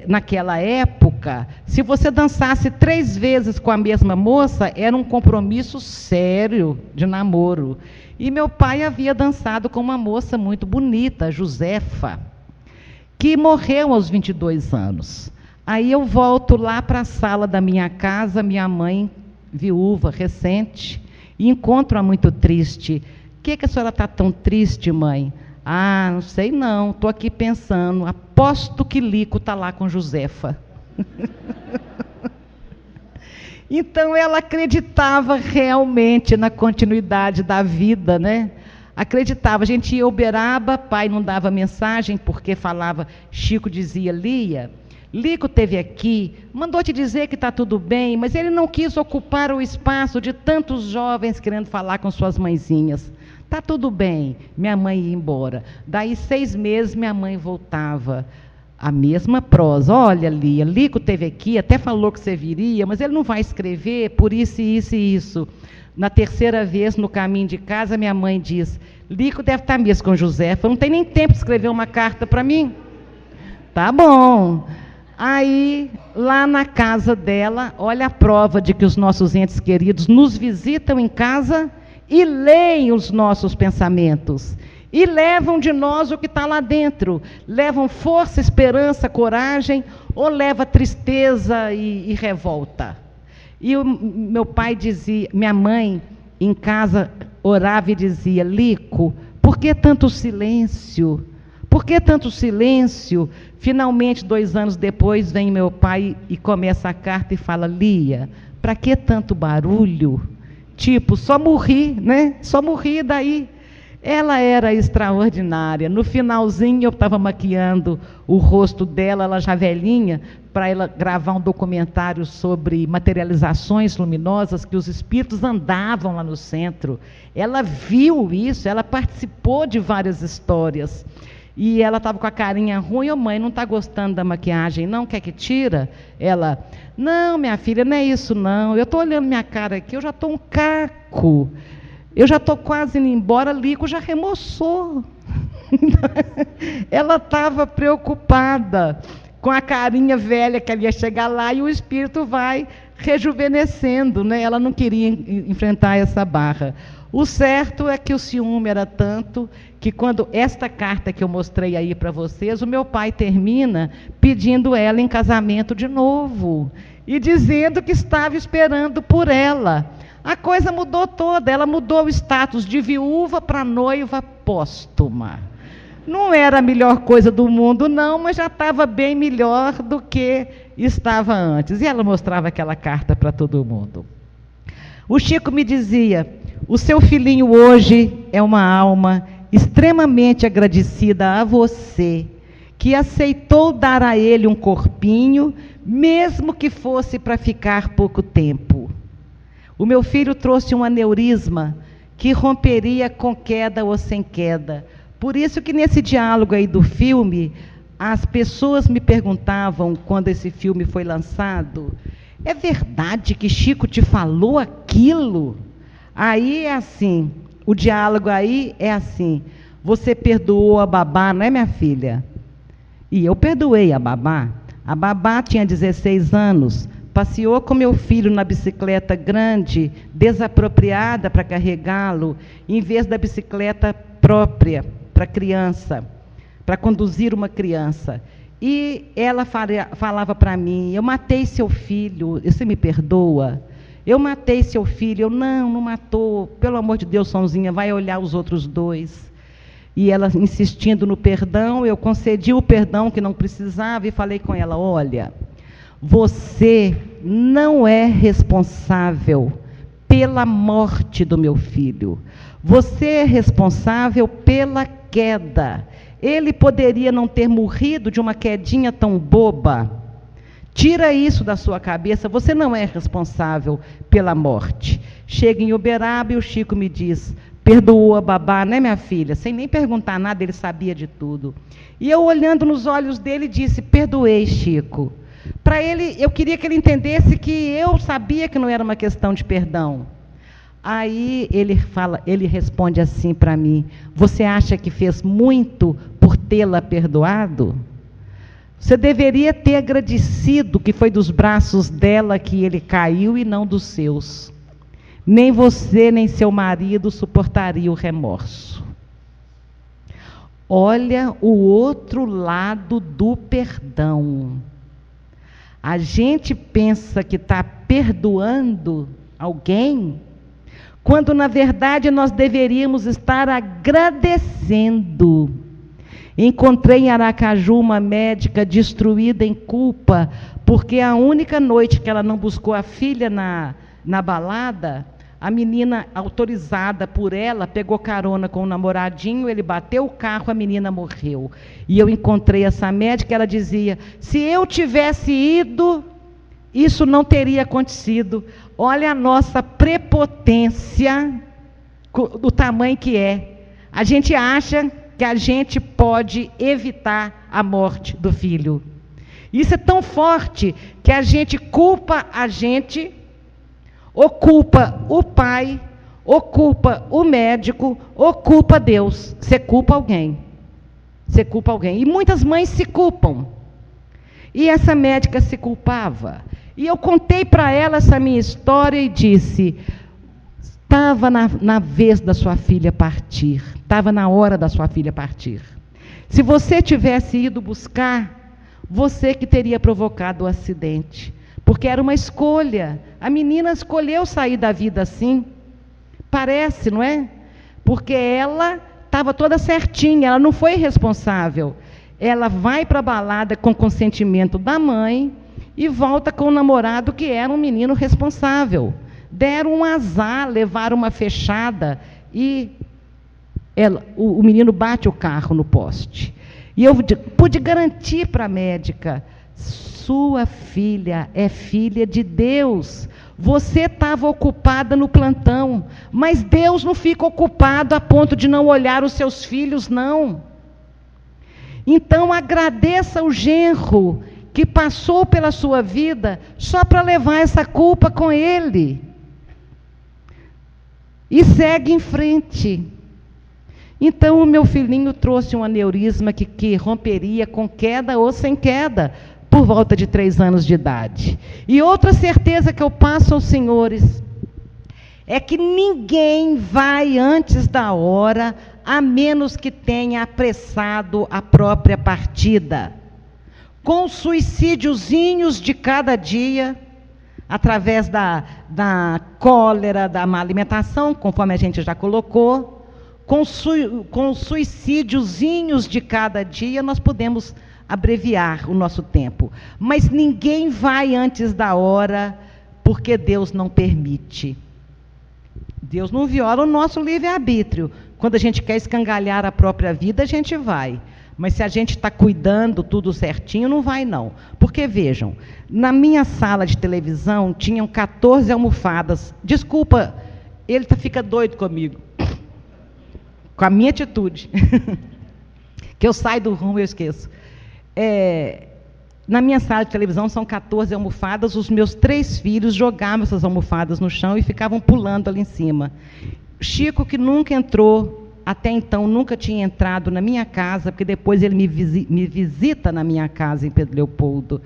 naquela época, se você dançasse 3 vezes com a mesma moça, era um compromisso sério de namoro. E meu pai havia dançado com uma moça muito bonita, Josefa, que morreu aos 22 anos. Aí eu volto lá para a sala da minha casa, minha mãe, viúva, recente, e encontro-a muito triste. O que a senhora está tão triste, mãe? Ah, não sei não, estou aqui pensando, aposto que Lico está lá com Josefa. Então, ela acreditava realmente na continuidade da vida, né? Acreditava. A gente ia a Uberaba, pai não dava mensagem, porque falava, Chico dizia: Lia, Lico esteve aqui, mandou te dizer que está tudo bem, mas ele não quis ocupar o espaço de tantos jovens querendo falar com suas mãezinhas. Está tudo bem. Minha mãe ia embora. Daí 6 meses, minha mãe voltava. A mesma prosa: olha, Lia, Lico esteve aqui, até falou que você viria, mas ele não vai escrever por isso, isso e isso. Na 3ª vez, no caminho de casa, minha mãe diz: Lico deve estar mesmo com Josefa, não tem nem tempo de escrever uma carta para mim. Tá bom. Aí, lá na casa dela, olha a prova de que os nossos entes queridos nos visitam em casa e leem os nossos pensamentos. E levam de nós o que está lá dentro. Levam força, esperança, coragem, ou leva tristeza e revolta. E meu pai dizia, minha mãe em casa orava e dizia: Lico, por que tanto silêncio? Por que tanto silêncio? Finalmente, 2 anos depois, vem meu pai e começa a carta e fala: Lia, para que tanto barulho? Tipo, só morri, né? Só morri daí. Ela era extraordinária. No finalzinho, eu estava maquiando o rosto dela, ela já velhinha, para ela gravar um documentário sobre materializações luminosas, que os espíritos andavam lá no centro. Ela viu isso, ela participou de várias histórias. E ela estava com a carinha ruim: ô mãe, não está gostando da maquiagem, não? Quer que tira? Ela: não, minha filha, não é isso não. Eu estou olhando minha cara aqui, eu já estou um caco. Eu já estou quase indo embora, Lico já remoçou. Ela estava preocupada com a carinha velha que ela ia chegar lá e o espírito vai rejuvenescendo, né? Ela não queria enfrentar essa barra. O certo é que o ciúme era tanto que quando esta carta que eu mostrei aí para vocês, o meu pai termina pedindo ela em casamento de novo e dizendo que estava esperando por ela. A coisa mudou toda, ela mudou o status de viúva para noiva póstuma. Não era a melhor coisa do mundo, não, mas já estava bem melhor do que estava antes. E ela mostrava aquela carta para todo mundo. O Chico me dizia: o seu filhinho hoje é uma alma extremamente agradecida a você, que aceitou dar a ele um corpinho, mesmo que fosse para ficar pouco tempo. O meu filho trouxe um aneurisma que romperia com queda ou sem queda. Por isso que nesse diálogo aí do filme, as pessoas me perguntavam, quando esse filme foi lançado: é verdade que Chico te falou aquilo? Aí é assim, o diálogo aí é assim: você perdoou a babá, não é, minha filha? E eu perdoei a babá. A babá tinha 16 anos, passeou com meu filho na bicicleta grande, desapropriada para carregá-lo, em vez da bicicleta própria para criança, para conduzir uma criança. E ela falava para mim: eu matei seu filho, você me perdoa? Eu matei seu filho. Eu: não matou, pelo amor de Deus, Sonzinha, vai olhar os outros 2. E ela insistindo no perdão, eu concedi o perdão que não precisava e falei com ela: olha, você não é responsável pela morte do meu filho. Você é responsável pela queda. Ele poderia não ter morrido de uma quedinha tão boba. Tira isso da sua cabeça, você não é responsável pela morte. Chega em Uberaba e o Chico me diz: perdoou a babá, né, minha filha? Sem nem perguntar nada, ele sabia de tudo. E eu, olhando nos olhos dele, disse: perdoei, Chico. Para ele, eu queria que ele entendesse que eu sabia que não era uma questão de perdão. Aí ele responde assim para mim: você acha que fez muito por tê-la perdoado? Você deveria ter agradecido que foi dos braços dela que ele caiu e não dos seus. Nem você, nem seu marido suportaria o remorso. Olha o outro lado do perdão. A gente pensa que está perdoando alguém, quando na verdade nós deveríamos estar agradecendo. Encontrei em Aracaju uma médica destruída em culpa, porque a única noite que ela não buscou a filha na balada, a menina, autorizada por ela, pegou carona com o namoradinho, ele bateu o carro, a menina morreu. E eu encontrei essa médica, ela dizia: se eu tivesse ido, isso não teria acontecido. Olha a nossa prepotência, do tamanho que é. A gente acha que a gente pode evitar a morte do filho. Isso é tão forte que a gente culpa a gente, ou culpa o pai, ou culpa o médico, ou culpa Deus. Você culpa alguém. Você culpa alguém. E muitas mães se culpam. E essa médica se culpava. E eu contei para ela essa minha história e disse: estava na vez da sua filha partir, estava na hora da sua filha partir. Se você tivesse ido buscar, você que teria provocado o acidente, porque era uma escolha. A menina escolheu sair da vida assim. Parece, não é? Porque ela estava toda certinha, ela não foi responsável. Ela vai para a balada com consentimento da mãe e volta com o namorado que era um menino responsável. Deram um azar, levaram uma fechada e o menino bate o carro no poste. E eu pude garantir para a médica: sua filha é filha de Deus. Você estava ocupada no plantão, mas Deus não fica ocupado a ponto de não olhar os seus filhos, não. Então agradeça o genro que passou pela sua vida só para levar essa culpa com ele. E segue em frente. Então o meu filhinho trouxe um aneurisma que romperia com queda ou sem queda, por volta de 3 anos de idade. E outra certeza que eu passo aos senhores é que ninguém vai antes da hora, a menos que tenha apressado a própria partida. Com suicídiozinhos de cada dia, através da cólera, da má alimentação, conforme a gente já colocou, com suicídiozinhos de cada dia, nós podemos abreviar o nosso tempo. Mas ninguém vai antes da hora, porque Deus não permite. Deus não viola o nosso livre-arbítrio. Quando a gente quer escangalhar a própria vida, a gente vai. Mas se a gente está cuidando tudo certinho, não vai não. Porque, vejam, na minha sala de televisão, tinham 14 almofadas. Desculpa, ele fica doido comigo. Com a minha atitude. Que eu saio do rumo e eu esqueço. Na minha sala de televisão são 14 almofadas, os meus 3 filhos jogavam essas almofadas no chão e ficavam pulando ali em cima. Chico, que nunca entrou, até então nunca tinha entrado na minha casa, porque depois ele me visita na minha casa em Pedro Leopoldo,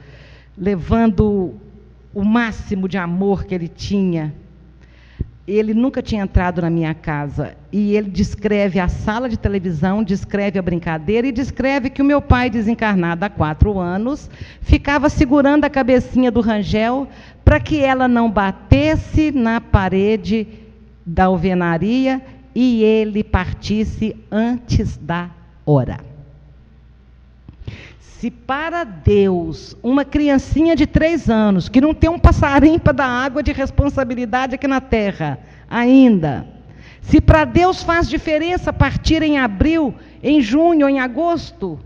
levando o máximo de amor que ele tinha. Ele nunca tinha entrado na minha casa, e ele descreve a sala de televisão, descreve a brincadeira, e descreve que o meu pai, desencarnado há 4 anos, ficava segurando a cabecinha do Rangel, para que ela não batesse na parede da alvenaria, e ele partisse antes da hora. Se para Deus, uma criancinha de 3 anos, que não tem um passarinho para dar água de responsabilidade aqui na terra, ainda, se para Deus faz diferença partir em abril, em junho ou em agosto,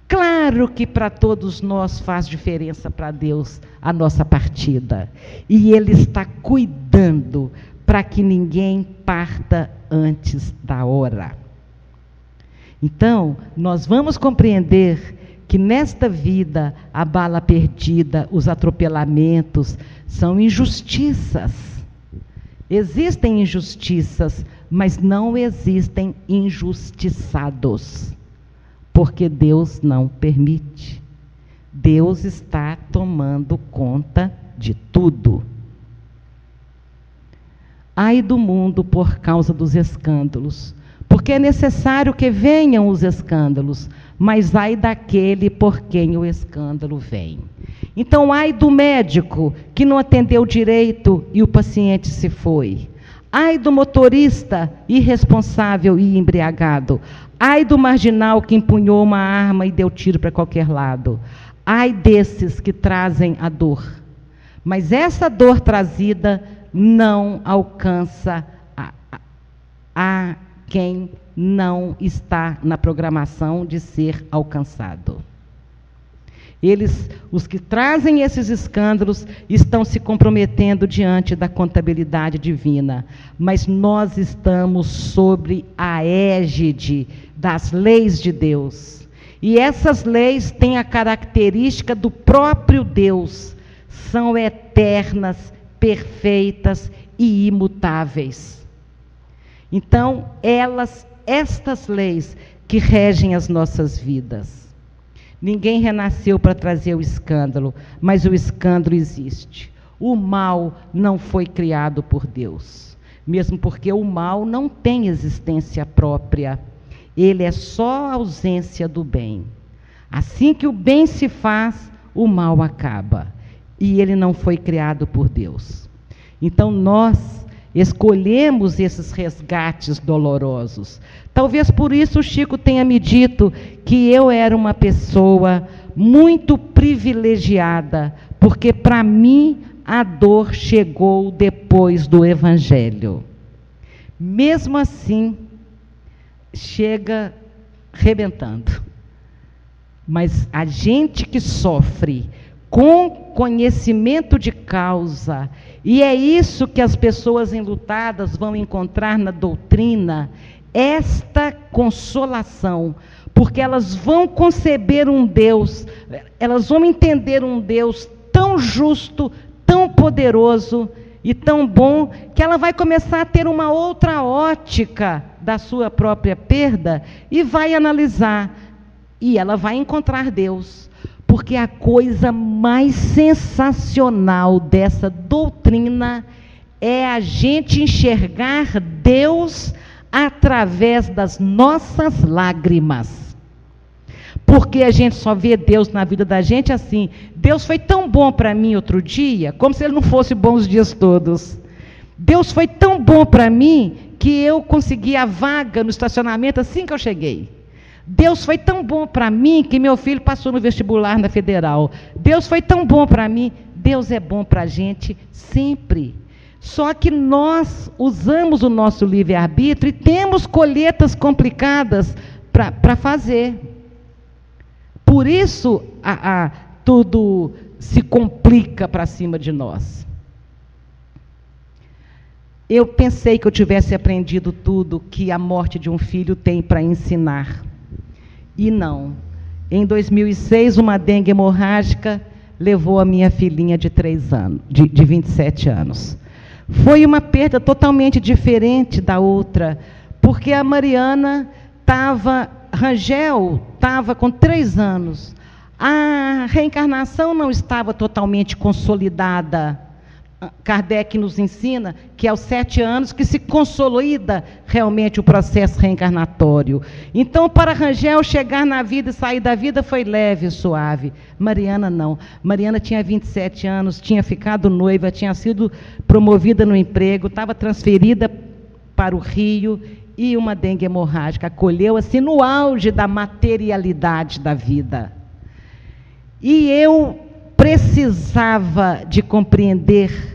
claro que para todos nós faz diferença para Deus a nossa partida. E Ele está cuidando para que ninguém parta antes da hora. Então, nós vamos compreender que nesta vida a bala perdida, os atropelamentos, são injustiças. Existem injustiças, mas não existem injustiçados, porque Deus não permite. Deus está tomando conta de tudo. Ai do mundo por causa dos escândalos, porque é necessário que venham os escândalos, mas ai daquele por quem o escândalo vem. Então, ai do médico que não atendeu direito e o paciente se foi. Ai do motorista irresponsável e embriagado. Ai do marginal que empunhou uma arma e deu tiro para qualquer lado. Ai desses que trazem a dor. Mas essa dor trazida não alcança a quem não está na programação de ser alcançado. Os que trazem esses escândalos, estão se comprometendo diante da contabilidade divina, mas nós estamos sobre a égide das leis de Deus. E essas leis têm a característica do próprio Deus, são eternas, perfeitas e imutáveis. Então, estas leis que regem as nossas vidas. Ninguém renasceu para trazer o escândalo, mas o escândalo existe. O mal não foi criado por Deus, mesmo porque o mal não tem existência própria. Ele é só a ausência do bem. Assim que o bem se faz, o mal acaba. E ele não foi criado por Deus. Então nós escolhemos esses resgates dolorosos. Talvez por isso o Chico tenha me dito que eu era uma pessoa muito privilegiada, porque para mim a dor chegou depois do Evangelho. Mesmo assim, chega rebentando. Mas a gente que sofre com conhecimento de causa, e é isso que as pessoas enlutadas vão encontrar na doutrina, esta consolação, porque elas vão conceber um Deus, elas vão entender um Deus tão justo, tão poderoso e tão bom, que ela vai começar a ter uma outra ótica da sua própria perda e vai analisar, e ela vai encontrar Deus. Porque a coisa mais sensacional dessa doutrina é a gente enxergar Deus através das nossas lágrimas. Porque a gente só vê Deus na vida da gente assim. Deus foi tão bom para mim outro dia, como se ele não fosse bom os dias todos. Deus foi tão bom para mim que eu consegui a vaga no estacionamento assim que eu cheguei. Deus foi tão bom para mim que meu filho passou no vestibular na Federal. Deus foi tão bom para mim. Deus é bom para a gente sempre. Só que nós usamos o nosso livre-arbítrio e temos colheitas complicadas para fazer. Por isso, tudo se complica para cima de nós. Eu pensei que eu tivesse aprendido tudo que a morte de um filho tem para ensinar. E não. Em 2006, uma dengue hemorrágica levou a minha filhinha de 27 anos. Foi uma perda totalmente diferente da outra, porque a Mariana Rangel estava com 3 anos. A reencarnação não estava totalmente consolidada. Kardec nos ensina que aos 7 anos que se consolida realmente o processo reencarnatório. Então, para Rangel chegar na vida e sair da vida foi leve e suave. Mariana não. Mariana tinha 27 anos, tinha ficado noiva, tinha sido promovida no emprego, estava transferida para o Rio e uma dengue hemorrágica acolheu assim no auge da materialidade da vida. E eu precisava de compreender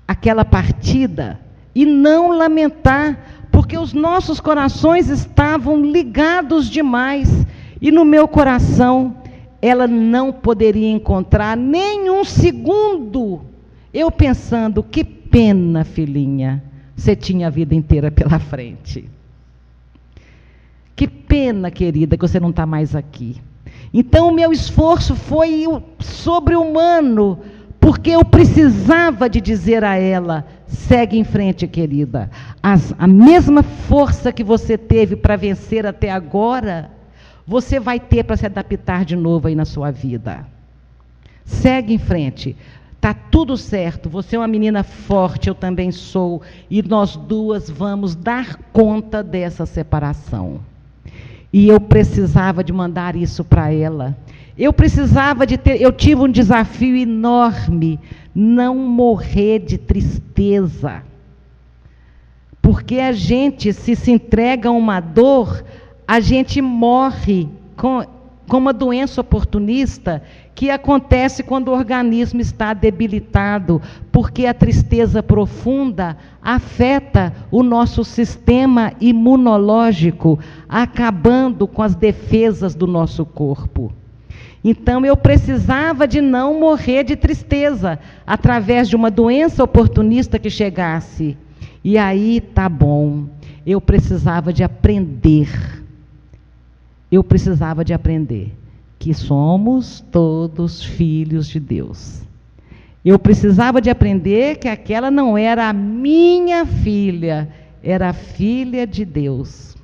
aquela partida e não lamentar, porque os nossos corações estavam ligados demais, e no meu coração ela não poderia encontrar nenhum segundo, eu pensando, que pena, filhinha, você tinha a vida inteira pela frente. Que pena, querida, que você não está mais aqui. Então, o meu esforço foi sobre-humano, porque eu precisava de dizer a ela, segue em frente, querida. A mesma força que você teve para vencer até agora, você vai ter para se adaptar de novo aí na sua vida. Segue em frente. Está tudo certo, você é uma menina forte, eu também sou, e nós duas vamos dar conta dessa separação. E eu precisava de mandar isso para ela. Eu tive um desafio enorme, não morrer de tristeza. Porque a gente, se entrega a uma dor, a gente morre com uma doença oportunista que acontece quando o organismo está debilitado, porque a tristeza profunda afeta o nosso sistema imunológico, acabando com as defesas do nosso corpo. Então, eu precisava de não morrer de tristeza, através de uma doença oportunista que chegasse. E aí, tá bom, eu precisava de aprender. Eu precisava de aprender que somos todos filhos de Deus. Eu precisava de aprender que aquela não era a minha filha, era a filha de Deus.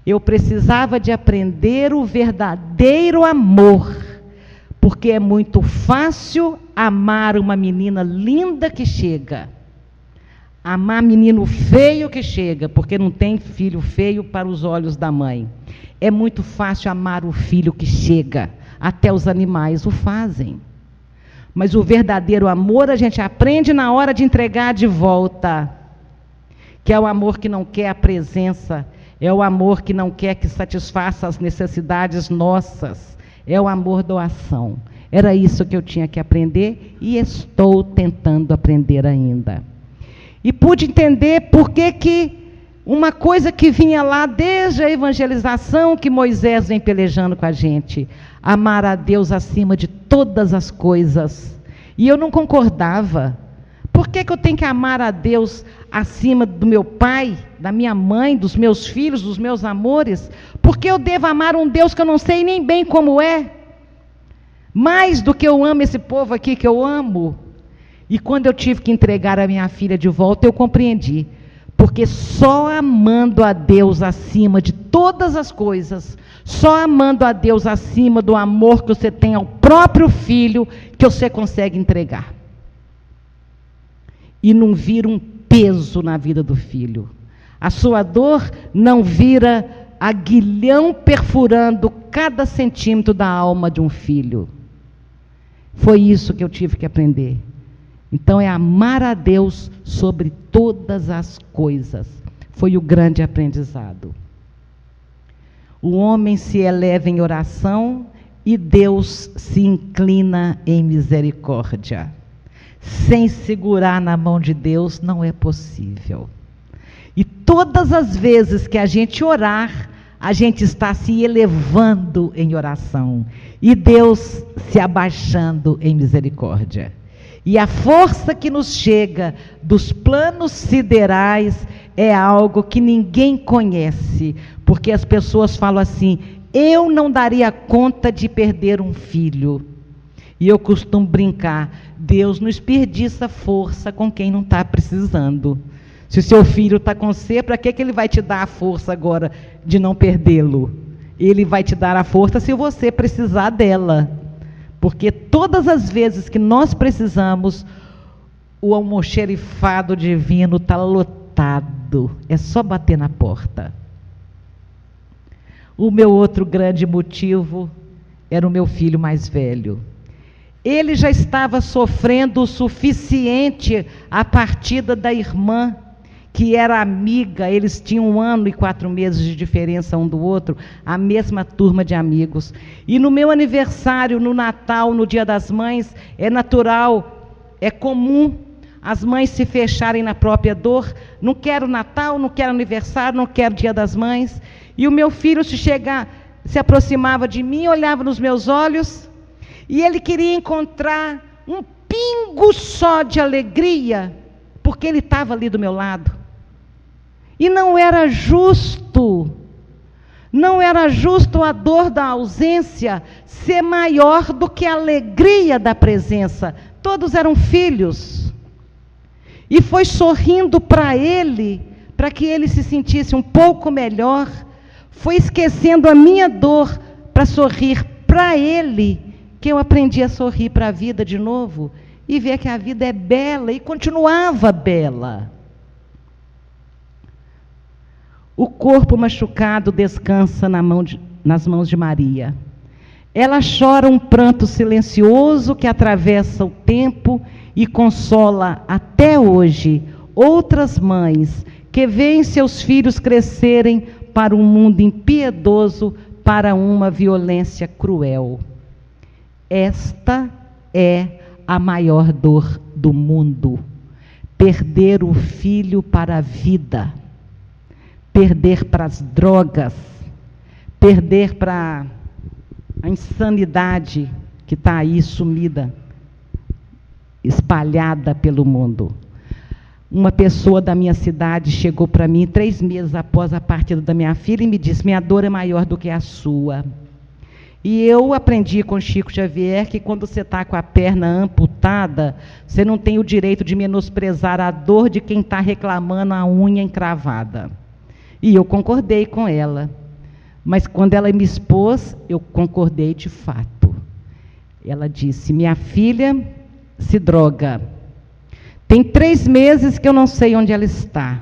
Eu precisava de aprender o verdadeiro amor, porque é muito fácil amar uma menina linda que chega, amar menino feio que chega, porque não tem filho feio para os olhos da mãe. É muito fácil amar o filho que chega, até os animais o fazem. Mas o verdadeiro amor a gente aprende na hora de entregar de volta, que é o amor que não quer a presença, é o amor que não quer que satisfaça as necessidades nossas, é o amor doação. Era isso que eu tinha que aprender e estou tentando aprender ainda. E pude entender por que uma coisa que vinha lá desde a evangelização, que Moisés vem pelejando com a gente, amar a Deus acima de todas as coisas. E eu não concordava. Por que eu tenho que amar a Deus acima do meu pai, da minha mãe, dos meus filhos, dos meus amores? Por que eu devo amar um Deus que eu não sei nem bem como é? Mais do que eu amo esse povo aqui que eu amo. E quando eu tive que entregar a minha filha de volta, eu compreendi. Porque só amando a Deus acima de todas as coisas, só amando a Deus acima do amor que você tem ao próprio filho, que você consegue entregar. E não vira um peso na vida do filho. A sua dor não vira aguilhão perfurando cada centímetro da alma de um filho. Foi isso que eu tive que aprender. Então é amar a Deus sobre todas as coisas. Foi o grande aprendizado. O homem se eleva em oração e Deus se inclina em misericórdia. Sem segurar na mão de Deus não é possível. E todas as vezes que a gente orar, a gente está se elevando em oração. E Deus se abaixando em misericórdia. E a força que nos chega dos planos siderais é algo que ninguém conhece. Porque as pessoas falam assim, eu não daria conta de perder um filho. E eu costumo brincar, Deus não desperdiça força com quem não está precisando. Se o seu filho está com você, para que ele vai te dar a força agora de não perdê-lo? Ele vai te dar a força se você precisar dela. Porque todas as vezes que nós precisamos, o almoxerifado divino está lotado. É só bater na porta. O meu outro grande motivo era o meu filho mais velho. Ele já estava sofrendo o suficiente a partida da irmã, que era amiga, eles tinham 1 ano e 4 meses de diferença um do outro, a mesma turma de amigos. E no meu aniversário, no Natal, no Dia das Mães, é natural, é comum as mães se fecharem na própria dor. Não quero Natal, não quero aniversário, não quero Dia das Mães. E o meu filho se aproximava de mim, olhava nos meus olhos, e ele queria encontrar um pingo só de alegria, porque ele estava ali do meu lado. E não era justo a dor da ausência ser maior do que a alegria da presença. Todos eram filhos. E foi sorrindo para ele, para que ele se sentisse um pouco melhor, foi esquecendo a minha dor para sorrir para ele, que eu aprendi a sorrir para a vida de novo, e ver que a vida é bela, e continuava bela. O corpo machucado descansa nas mãos de Maria. Ela chora um pranto silencioso que atravessa o tempo e consola até hoje outras mães que veem seus filhos crescerem para um mundo impiedoso, para uma violência cruel. Esta é a maior dor do mundo: perder o filho para a vida, perder para as drogas, perder para a insanidade que está aí sumida, espalhada pelo mundo. Uma pessoa da minha cidade chegou para mim 3 meses após a partida da minha filha e me disse: minha dor é maior do que a sua. E eu aprendi com Chico Xavier que quando você está com a perna amputada, você não tem o direito de menosprezar a dor de quem está reclamando a unha encravada. E eu concordei com ela. Mas quando ela me expôs, eu concordei de fato. Ela disse: minha filha se droga. Tem 3 meses que eu não sei onde ela está.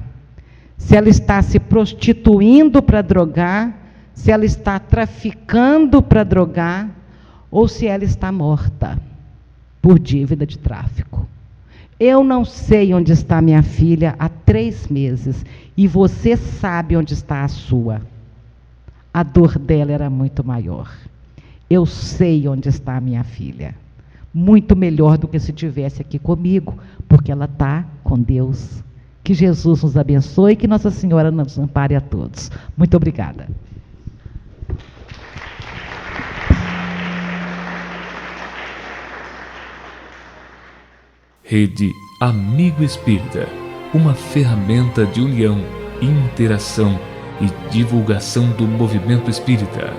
Se ela está se prostituindo para drogar, se ela está traficando para drogar, ou se ela está morta por dívida de tráfico. Eu não sei onde está minha filha há 3 meses, e você sabe onde está a sua. A dor dela era muito maior. Eu sei onde está a minha filha. Muito melhor do que se estivesse aqui comigo, porque ela está com Deus. Que Jesus nos abençoe e que Nossa Senhora nos ampare a todos. Muito obrigada. Rede Amigo Espírita, uma ferramenta de união, interação e divulgação do movimento espírita.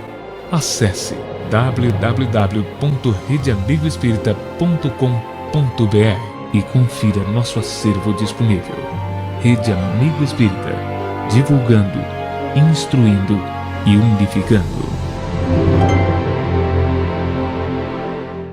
Acesse www.redeamigoespírita.com.br e confira nosso acervo disponível. Rede Amigo Espírita, divulgando, instruindo e unificando.